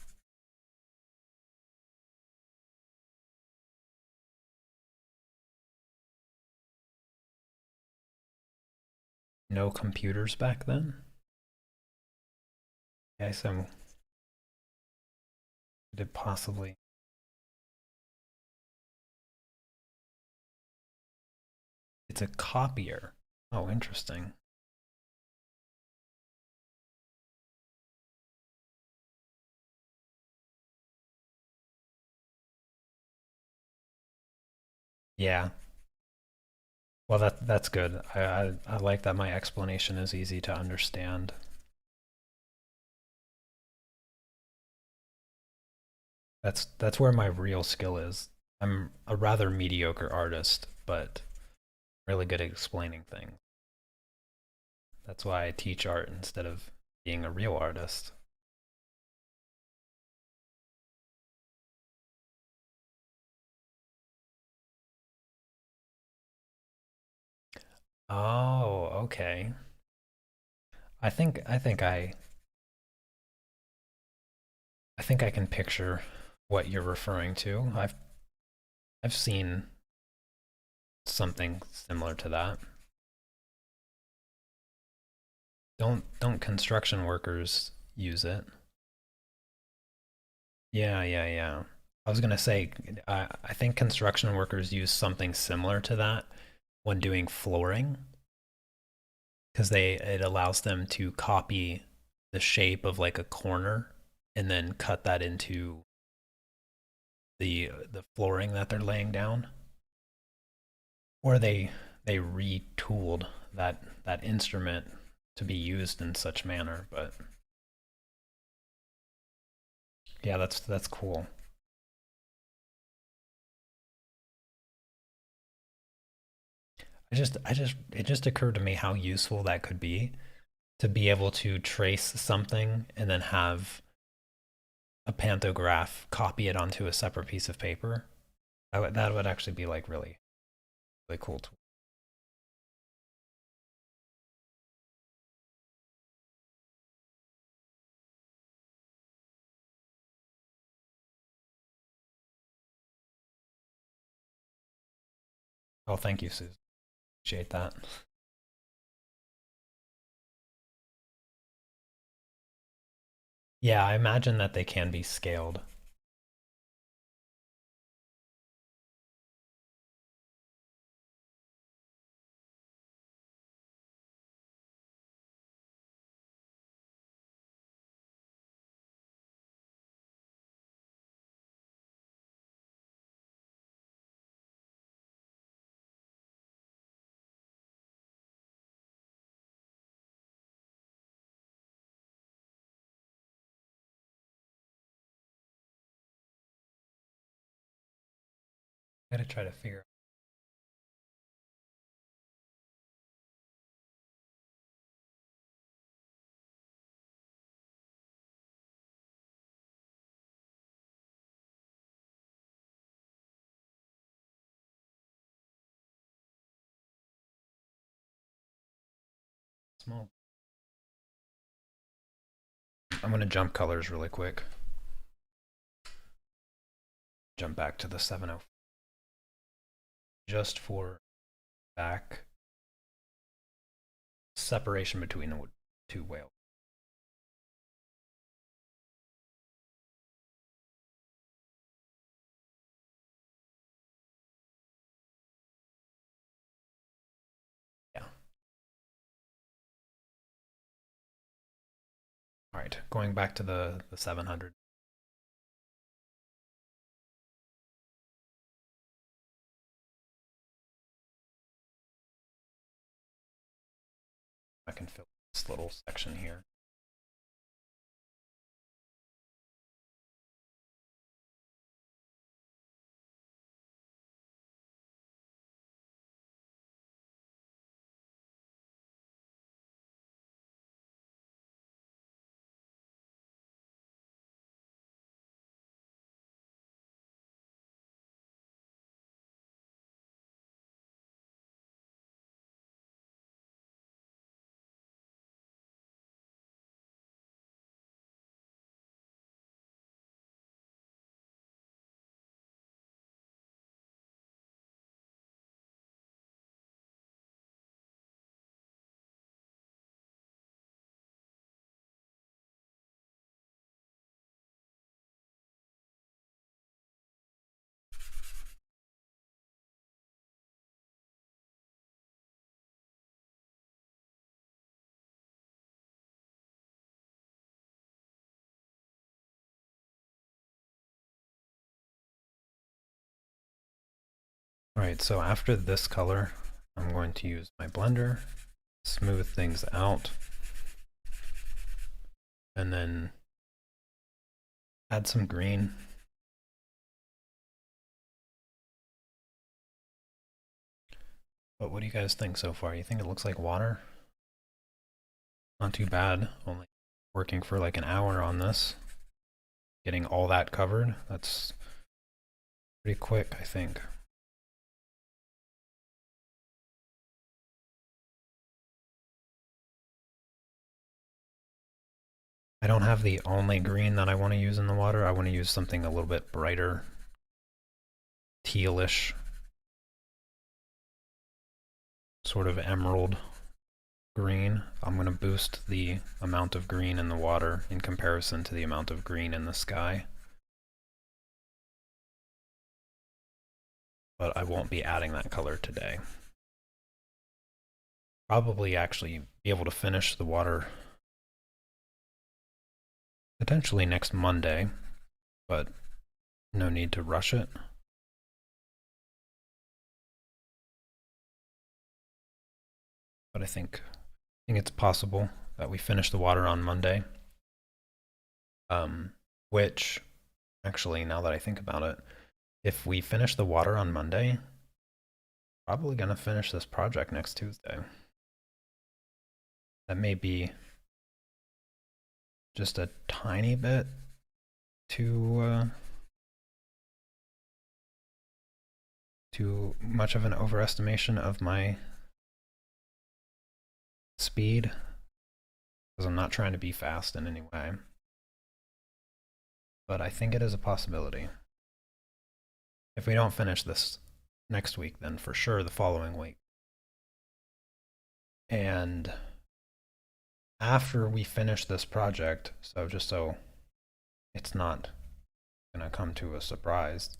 No computers back then? Okay, so did possibly. It's a copier. Oh, interesting. Yeah. Well, that's good. I like that my explanation is easy to understand. That's where my real skill is. I'm a rather mediocre artist, but really good at explaining things. That's why I teach art instead of being a real artist. Oh, okay. I think I I think I can picture what you're referring to. I've seen something similar to that. Don't construction workers use it? Yeah, yeah, yeah. I was gonna say, I think construction workers use something similar to that when doing flooring, because they it allows them to copy the shape of like a corner and then cut that into the flooring that they're laying down. Or they retooled that instrument to be used in such manner. But yeah, that's cool. It just occurred to me how useful that could be to be able to trace something and then have a pantograph copy it onto a separate piece of paper. That would actually be like really really cool tool. Oh, thank you, Susan. Appreciate that. Yeah, I imagine that they can be scaled. I gotta try to figure out small. I'm gonna jump colors really quick. Jump back to the 704 just for back separation between the two whales. Yeah. All right, going back to the 700. I can fill this little section here. All right, so after this color, I'm going to use my blender, smooth things out, and then add some green. But what do you guys think so far? You think it looks like water? Not too bad. Only working for like an hour on this. Getting all that covered. That's pretty quick, I think. I don't have the only green that I want to use in the water. I want to use something a little bit brighter, tealish, sort of emerald green. I'm going to boost the amount of green in the water in comparison to the amount of green in the sky. But I won't be adding that color today. Probably actually be able to finish the water potentially next Monday, but no need to rush it. But I think it's possible that we finish the water on Monday. Which, actually, now that I think about it, if we finish the water on Monday, probably gonna finish this project next Tuesday. That may be just a tiny bit too much of an overestimation of my speed, because I'm not trying to be fast in any way. But I think it is a possibility. If we don't finish this next week, then for sure the following week. And after we finish this project, so just so it's not gonna come to a surprise,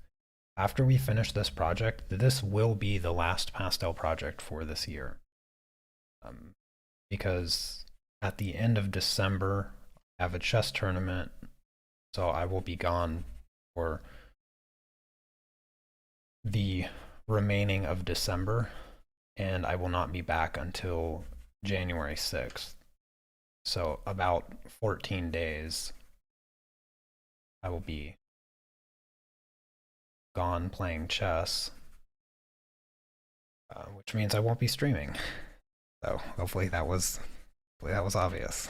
after we finish this project, this will be the last Pastel project for this year. Because at the end of December, I have a chess tournament, so I will be gone for the remaining of December, and I will not be back until January 6th. So about 14 days, I will be gone playing chess, which means I won't be streaming. So hopefully that was obvious.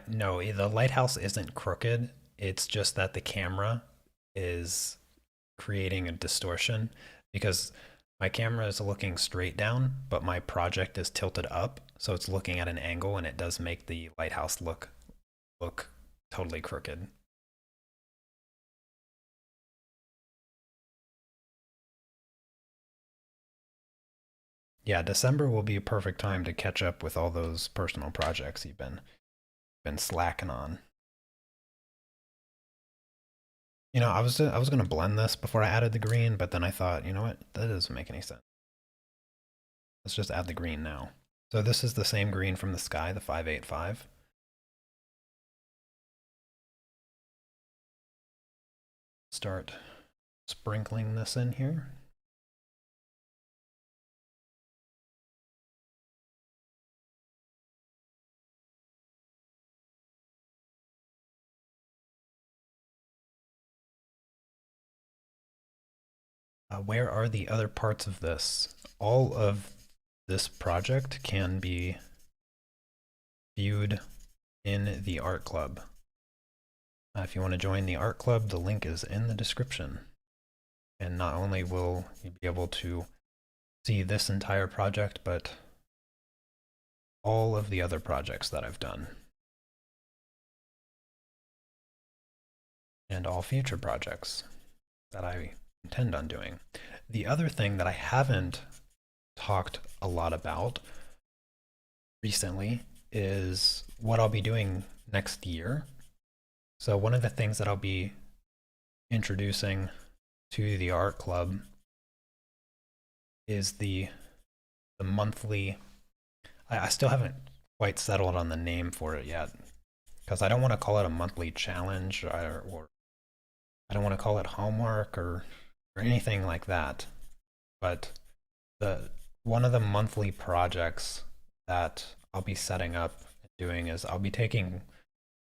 No, the lighthouse isn't crooked. It's just that the camera is creating a distortion because my camera is looking straight down, but my project is tilted up, so it's looking at an angle, and it does make the lighthouse look totally crooked. Yeah, December will be a perfect time to catch up with all those personal projects you've been slacking on. You know, I was gonna blend this before I added the green, but then I thought, you know what, that doesn't make any sense. Let's just add the green now. So this is the same green from the sky, the 585. Start sprinkling this in here. Where are the other parts of this? All of this project can be viewed in the art club. If you want to join the art club, the link is in the description. And not only will you be able to see this entire project, but all of the other projects that I've done. And all future projects that I intend on doing. The other thing that I haven't talked a lot about recently is what I'll be doing next year. So one of the things that I'll be introducing to the art club is the monthly. I still haven't quite settled on the name for it yet, because I don't want to call it a monthly challenge, or I don't want to call it homework or anything like that. But one of the monthly projects that I'll be setting up and doing is I'll be taking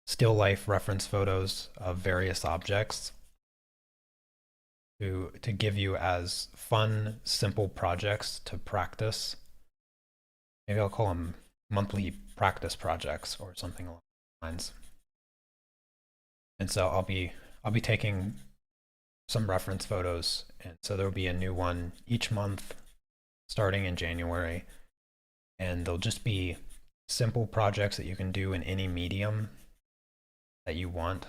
still life reference photos of various objects to give you as fun, simple projects to practice. Maybe I'll call them monthly practice projects or something along those lines. And so I'll be taking some reference photos, and so there'll be a new one each month starting in January, and they'll just be simple projects that you can do in any medium that you want.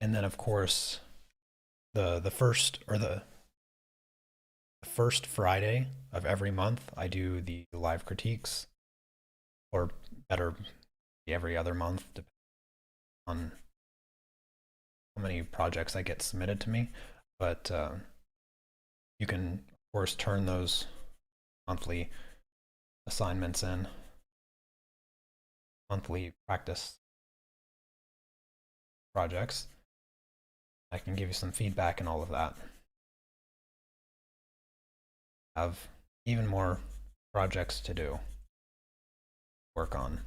And then of course the first Friday of every month I do the live critiques, or better, every other month, depending on how many projects I get submitted to me. But you can of course turn those monthly assignments in, monthly practice projects. I can give you some feedback and all of that. Have even more projects to do, work on.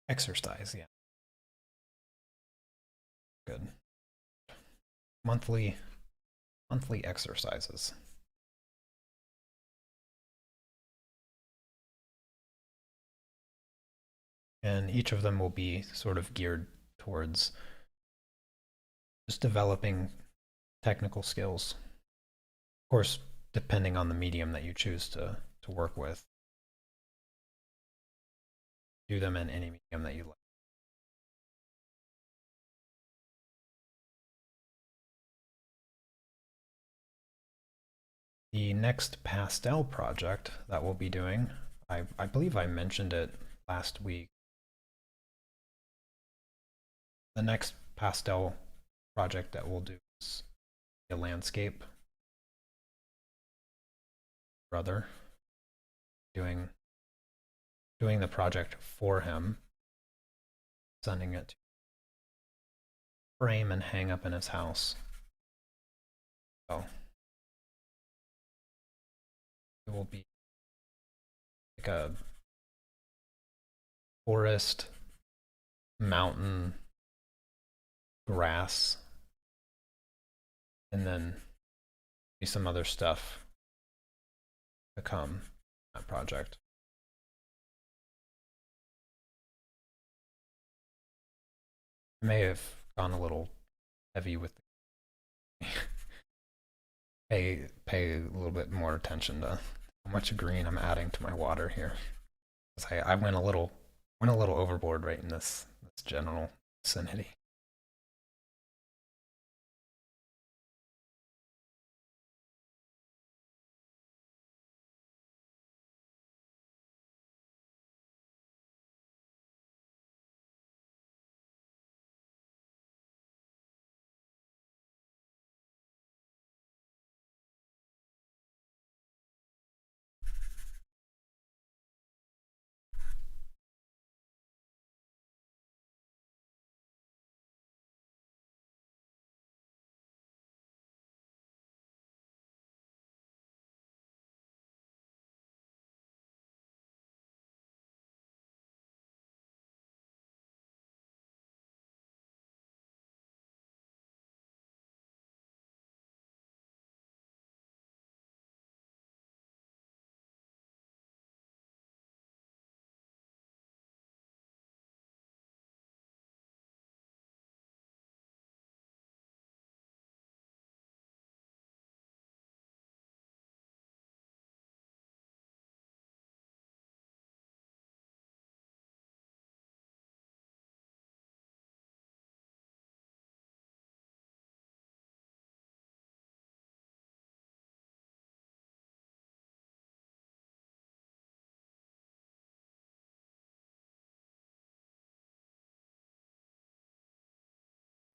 Exercise, yeah. Good. Monthly exercises. And each of them will be sort of geared towards just developing technical skills. Of course, depending on the medium that you choose to work with. Do them in any medium that you like. The next Pastel project that we'll be doing, I believe I mentioned it last week. The next Pastel project that we'll do is a landscape. Brother doing the project for him, sending it to frame and hang up in his house. So it will be like a forest, mountain, grass, and then be some other stuff to come, that project. I may have gone a little heavy with pay a little bit more attention to how much green I'm adding to my water here. I went a little overboard right in this general vicinity.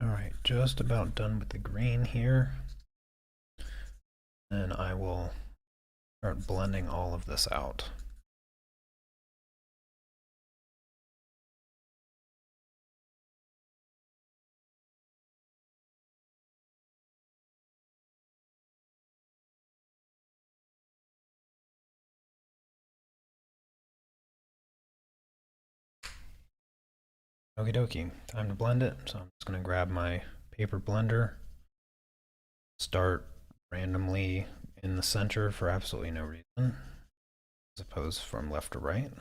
All right, just about done with the green here. And I will start blending all of this out. Okie dokie, time to blend it. So I'm just gonna grab my paper blender, start randomly in the center for absolutely no reason, as opposed from left to right.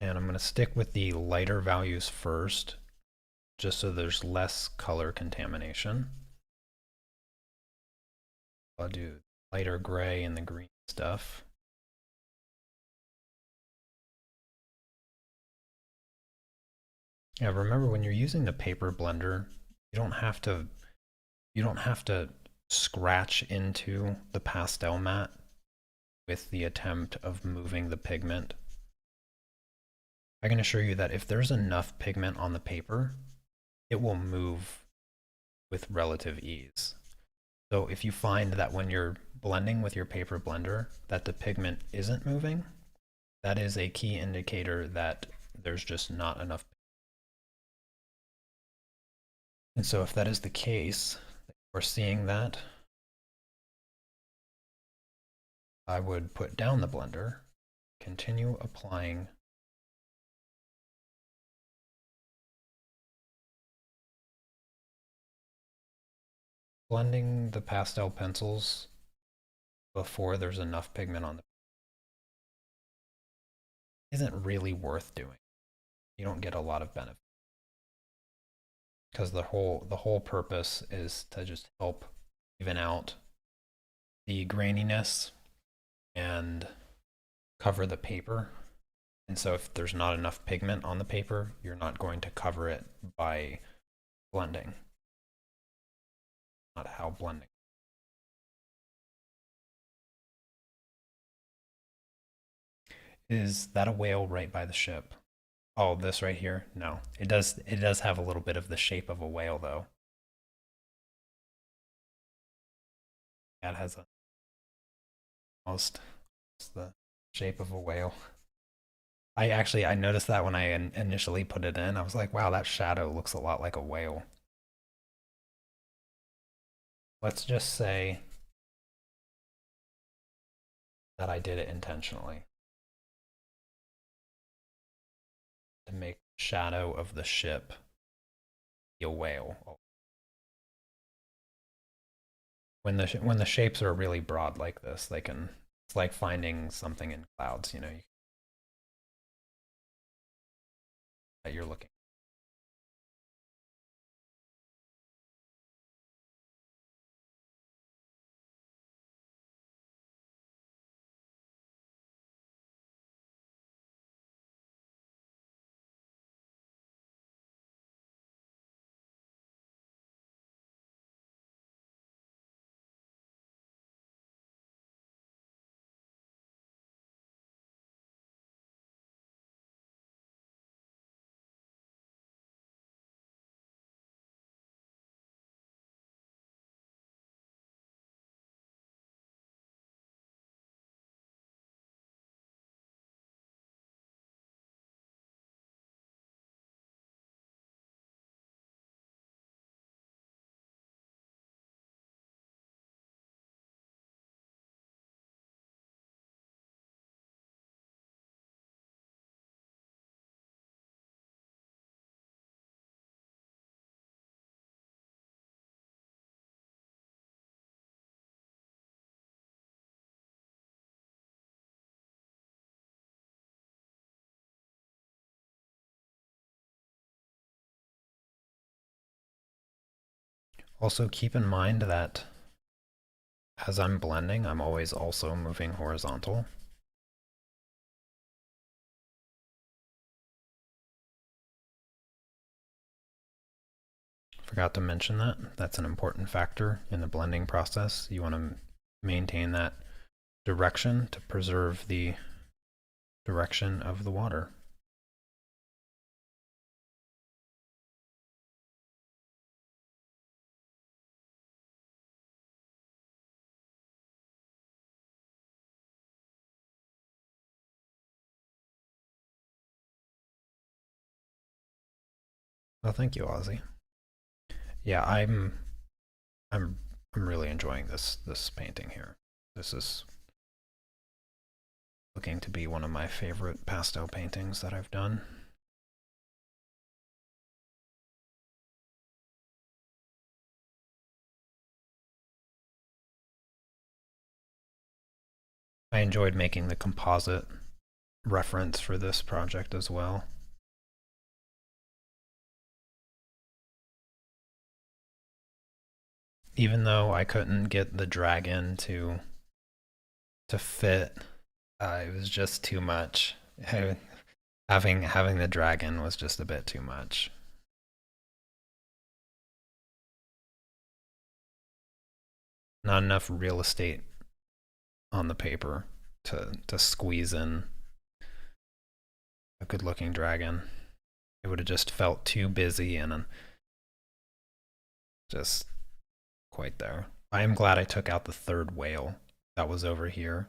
And I'm going to stick with the lighter values first, just so there's less color contamination. I'll do lighter gray and the green stuff. Yeah, remember when you're using the paper blender, you don't have to scratch into the pastel mat with the attempt of moving the pigment. I can assure you that if there's enough pigment on the paper, it will move with relative ease. So if you find that when you're blending with your paper blender that the pigment isn't moving, that is a key indicator that there's just not enough. And so if that is the case, we're seeing that, I would put down the blender, continue applying blending the pastel pencils before there's enough pigment on the isn't really worth doing. You don't get a lot of benefit because the whole purpose is to just help even out the graininess and cover the paper. And so if there's not enough pigment on the paper, you're not going to cover it by blending. Not how blending. Is that a whale right by the ship? Oh, this right here? No. It does have a little bit of the shape of a whale though. It has almost the shape of a whale. I noticed that when I initially put it in. I was like, wow, that shadow looks a lot like a whale. Let's just say that I did it intentionally to make the shadow of the ship be a whale. When the shapes are really broad like this, they can, it's like finding something in clouds, you know, that you're looking. Also keep in mind that as I'm blending, I'm always also moving horizontal. Forgot to mention that. That's an important factor in the blending process. You want to maintain that direction to preserve the direction of the water. Well, thank you, Ozzy. Yeah, I'm really enjoying this painting here. This is looking to be one of my favorite pastel paintings that I've done. I enjoyed making the composite reference for this project as well. Even though I couldn't get the dragon to fit, it was just too much. Having the dragon was just a bit too much. Not enough real estate on the paper to squeeze in a good looking dragon. It would have just felt too busy and just quite there. I am glad I took out the third whale that was over here.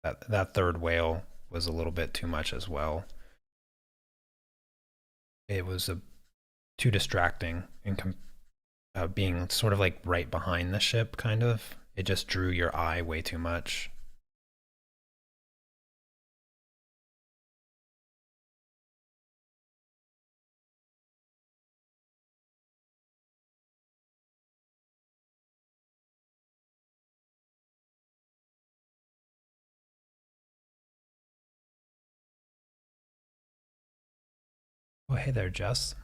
That third whale was a little bit too much as well. It was too distracting and being sort of like right behind the ship, kind of. It just drew your eye way too much. Oh, hey there, Jess.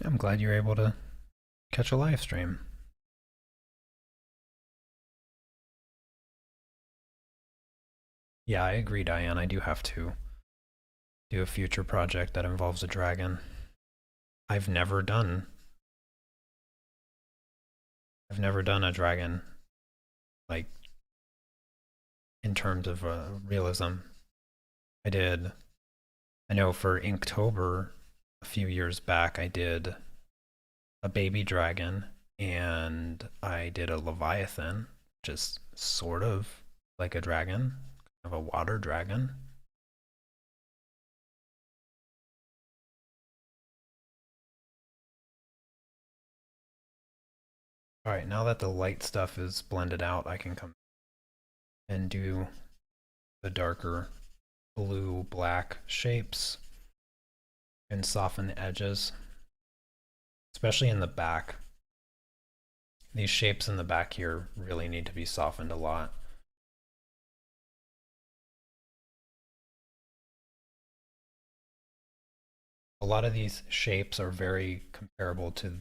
I'm glad you're able to catch a live stream. Yeah, I agree, Diane. I do have to do a future project that involves a dragon. I've never done a dragon, like, in terms of realism. I know for Inktober a few years back, I did a baby dragon and I did a Leviathan, which is sort of like a dragon, kind of a water dragon. All right, now that the light stuff is blended out, I can come and do the darker blue black shapes and soften the edges, especially in the back. These shapes in the back here really need to be softened a lot. A lot of these shapes are very comparable to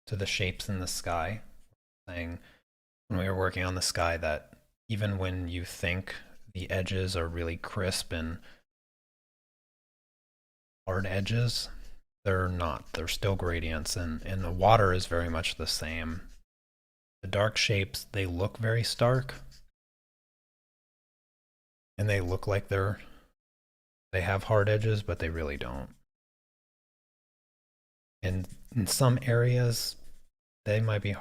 the shapes in the sky. Saying when we were working on the sky that even when you think the edges are really crisp and hard edges, they're not. They're still gradients, and the water is very much the same. The dark shapes, they look very stark, and they look like they have hard edges, but they really don't. And in some areas, they might be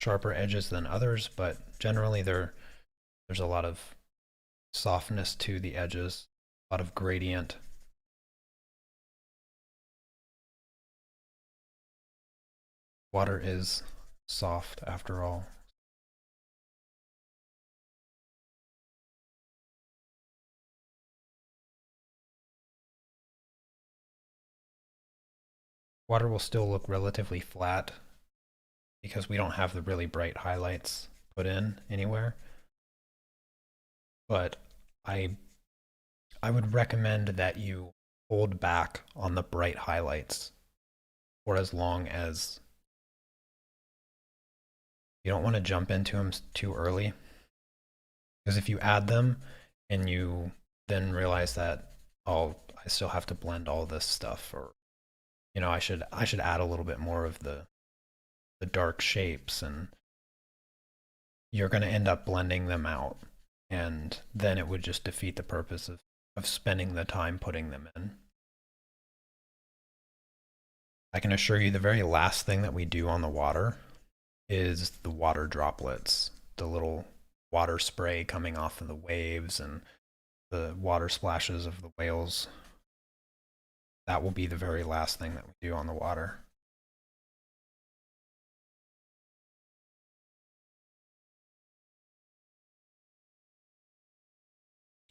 sharper edges than others, but generally there's a lot of softness to the edges, a lot of gradient. Water is soft after all. Water will still look relatively flat because we don't have the really bright highlights put in anywhere. But I would recommend that you hold back on the bright highlights for as long as you don't want to jump into them too early. Because if you add them and you then realize that, oh, I still have to blend all this stuff, or I should add a little bit more of the dark shapes, and you're going to end up blending them out, and then it would just defeat the purpose of spending the time putting them in. I can assure you the very last thing that we do on the water is the water droplets, the little water spray coming off of the waves and the water splashes of the whales. That will be the very last thing that we do on the water.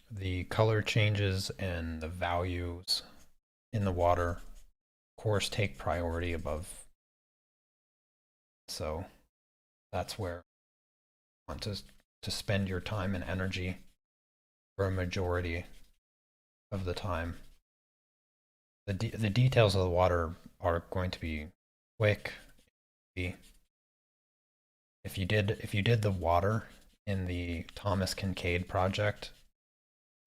The color changes and the values in the water, of course, take priority above. So that's where I want to to spend your time and energy for a majority of the time. The details of the water are going to be quick. If you did the water in the Thomas Kincaid project,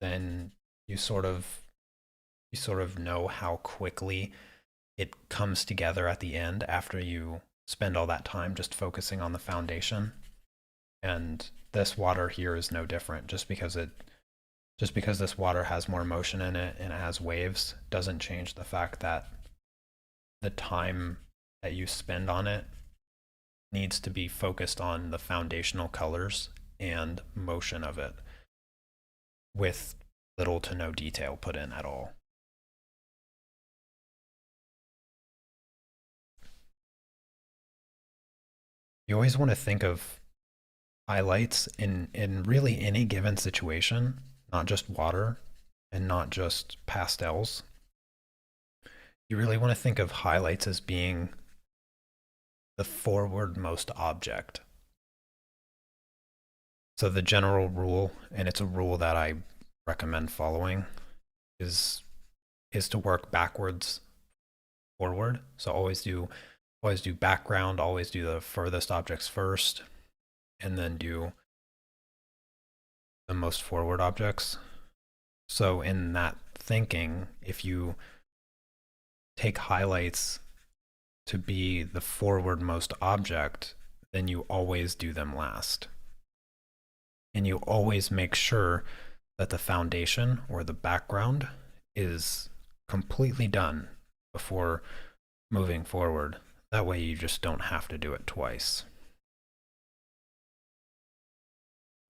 then you sort of you sort of know how quickly it comes together at the end after you spend all that time just focusing on the foundation. And this water here is no different. Just because this water has more motion in it and it has waves doesn't change the fact that the time that you spend on it needs to be focused on the foundational colors and motion of it with little to no detail put in at all. You always want to think of highlights in really any given situation, not just water and not just pastels. You really want to think of highlights as being the forwardmost object. So the general rule, and it's a rule that I recommend following, is to work backwards forward. So always do background, always do the furthest objects first, and then do the most forward objects. So in that thinking, if you take highlights to be the forwardmost object, then you always do them last. And you always make sure that the foundation or the background is completely done before moving forward. That way you just don't have to do it twice.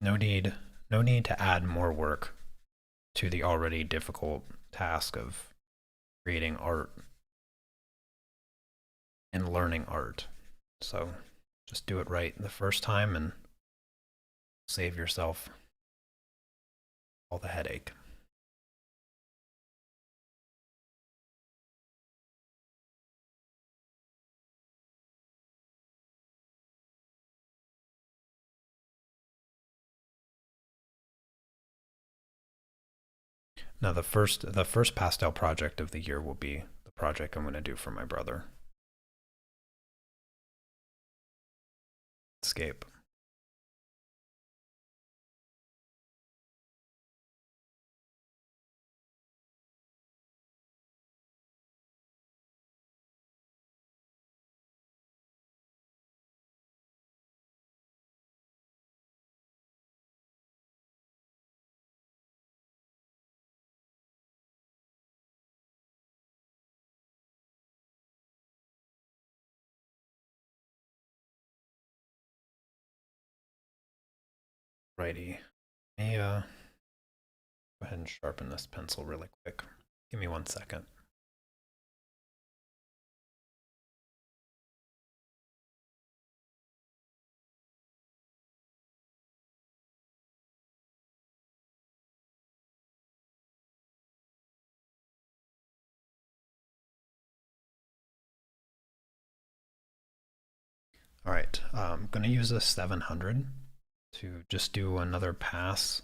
No need to add more work to the already difficult task of creating art and learning art. So just do it right the first time and save yourself all the headache. Now the first pastel project of the year will be the project I'm going to do for my brother. Escape. Righty. Let me go ahead and sharpen this pencil really quick. Give me 1 second. All right, I'm going to use a 700 to just do another pass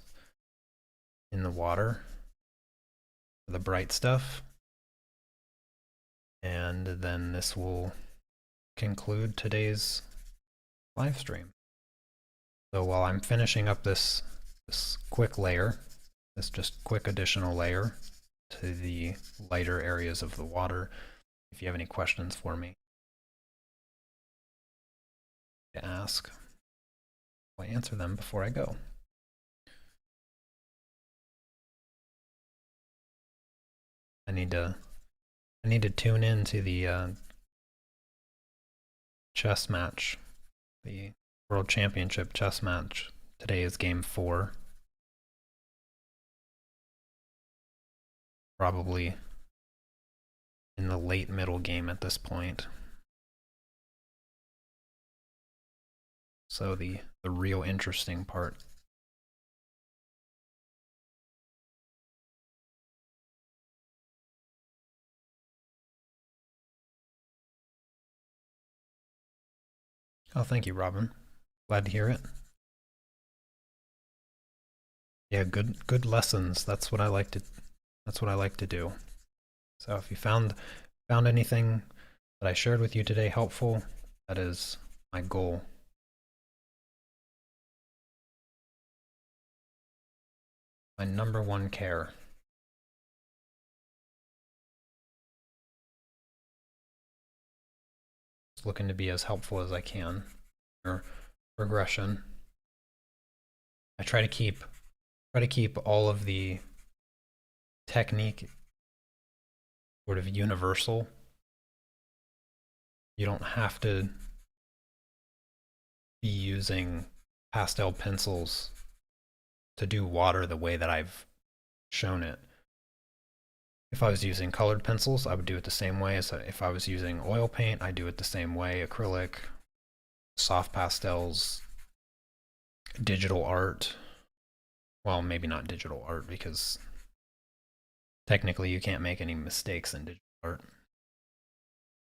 in the water for the bright stuff. And then this will conclude today's live stream. So while I'm finishing up this quick layer, this just quick additional layer to the lighter areas of the water, if you have any questions for me to ask, I'll answer them before I go. I need to tune in to the chess match, the World Championship chess match. Today is game 4. Probably in the late middle game at this point. So the real interesting part. Oh, thank you, Robin. Glad to hear it. Yeah, good lessons. That's what I like to do. So if you found anything that I shared with you today helpful, that is my goal. My number one care. Just looking to be as helpful as I can. Or progression. I try to keep all of the technique sort of universal. You don't have to be using pastel pencils to do water the way that I've shown it. If I was using colored pencils, I would do it the same way as if I was using oil paint, I do it the same way. Acrylic, soft pastels, digital art. Well, maybe not digital art because technically you can't make any mistakes in digital art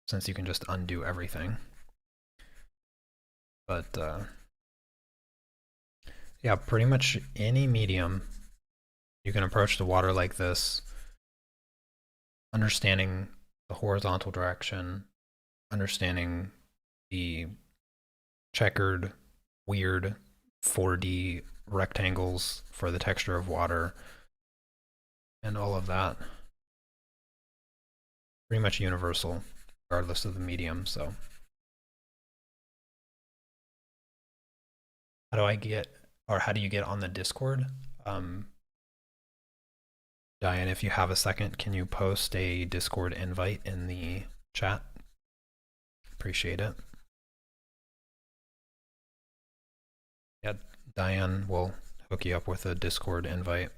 since you can just undo everything. But yeah, pretty much any medium you can approach the water like this, understanding the horizontal direction, understanding the checkered, weird 4D rectangles for the texture of water, and all of that. Pretty much universal, regardless of the medium. So, how do I get, or how do you get on the Discord? Um, Diane, if you have a second, can you post a Discord invite in the chat? Appreciate it. Yeah, Diane will hook you up with a Discord invite.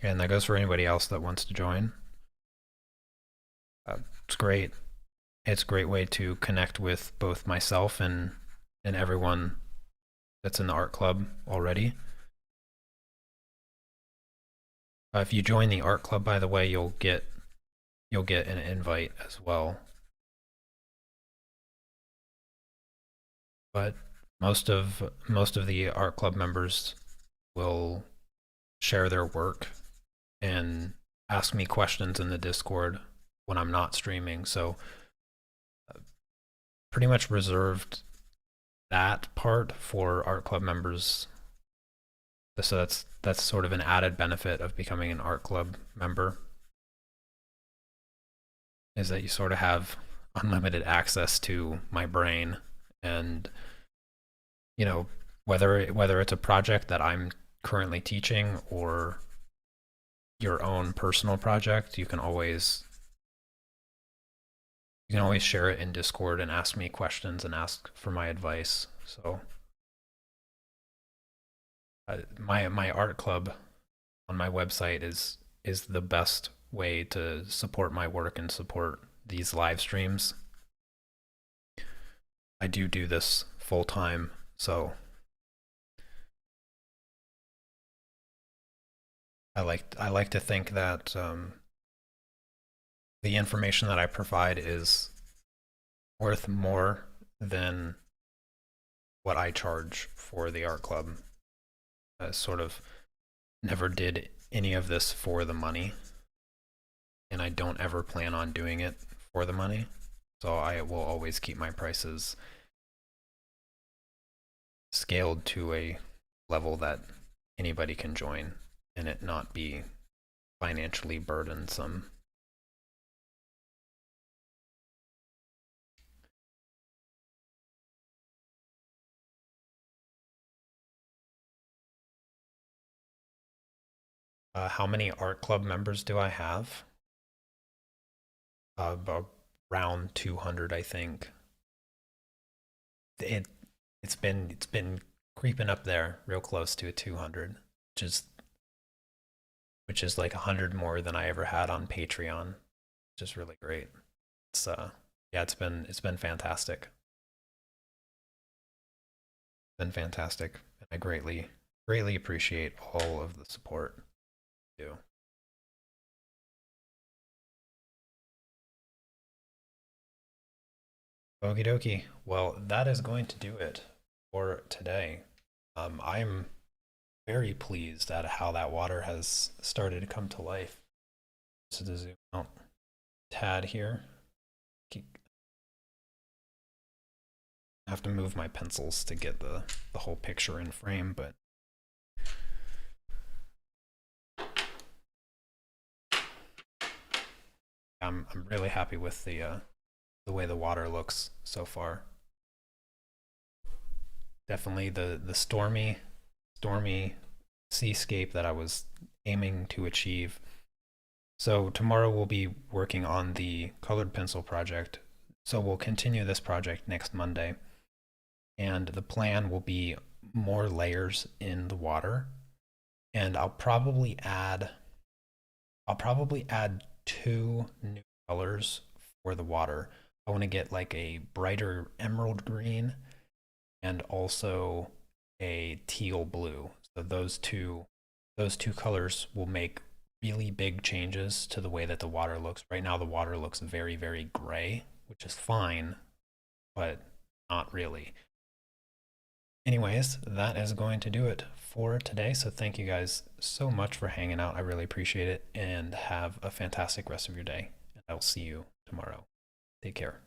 And that goes for anybody else that wants to join. It's great. It's a great way to connect with both myself and everyone that's in the art club already. If you join the art club, by the way, you'll get an invite as well. But most of the art club members will share their work and ask me questions in the Discord when I'm not streaming. So pretty much reserved that part for art club members. So that's sort of an added benefit of becoming an art club member, is that you sort of have unlimited access to my brain, and you know, whether it's a project that I'm currently teaching or your own personal project, you can always share it in Discord and ask me questions and ask for my advice. So my art club on my website is the best way to support my work and support these live streams. I do this full time, so I like to think that the information that I provide is worth more than what I charge for the art club. I sort of never did any of this for the money, and I don't ever plan on doing it for the money. So I will always keep my prices scaled to a level that anybody can join and it not be financially burdensome. How many art club members do I have? About around 200, I think. It it's been creeping up there, real close to a 200, which is like 100 more than I ever had on Patreon, which is really great. It's yeah, it's been fantastic. Been fantastic. And I greatly appreciate all of the support you. Okie dokie. Well, that is going to do it for today. I'm very pleased at how that water has started to come to life. Just to zoom out a tad here. I have to move my pencils to get the whole picture in frame, but I'm really happy with the way the water looks so far. Definitely the stormy seascape that I was aiming to achieve. So tomorrow we'll be working on the colored pencil project. So we'll continue this project next Monday. And the plan will be more layers in the water. And I'll probably add two new colors for the water. I want to get like a brighter emerald green and also a teal blue. So those two colors will make really big changes to the way that the water looks. Right now the water looks very, very gray, which is fine, but not really. Anyways, that is going to do it for today. So thank you guys so much for hanging out. I really appreciate it, and have a fantastic rest of your day. And I'll see you tomorrow. Take care.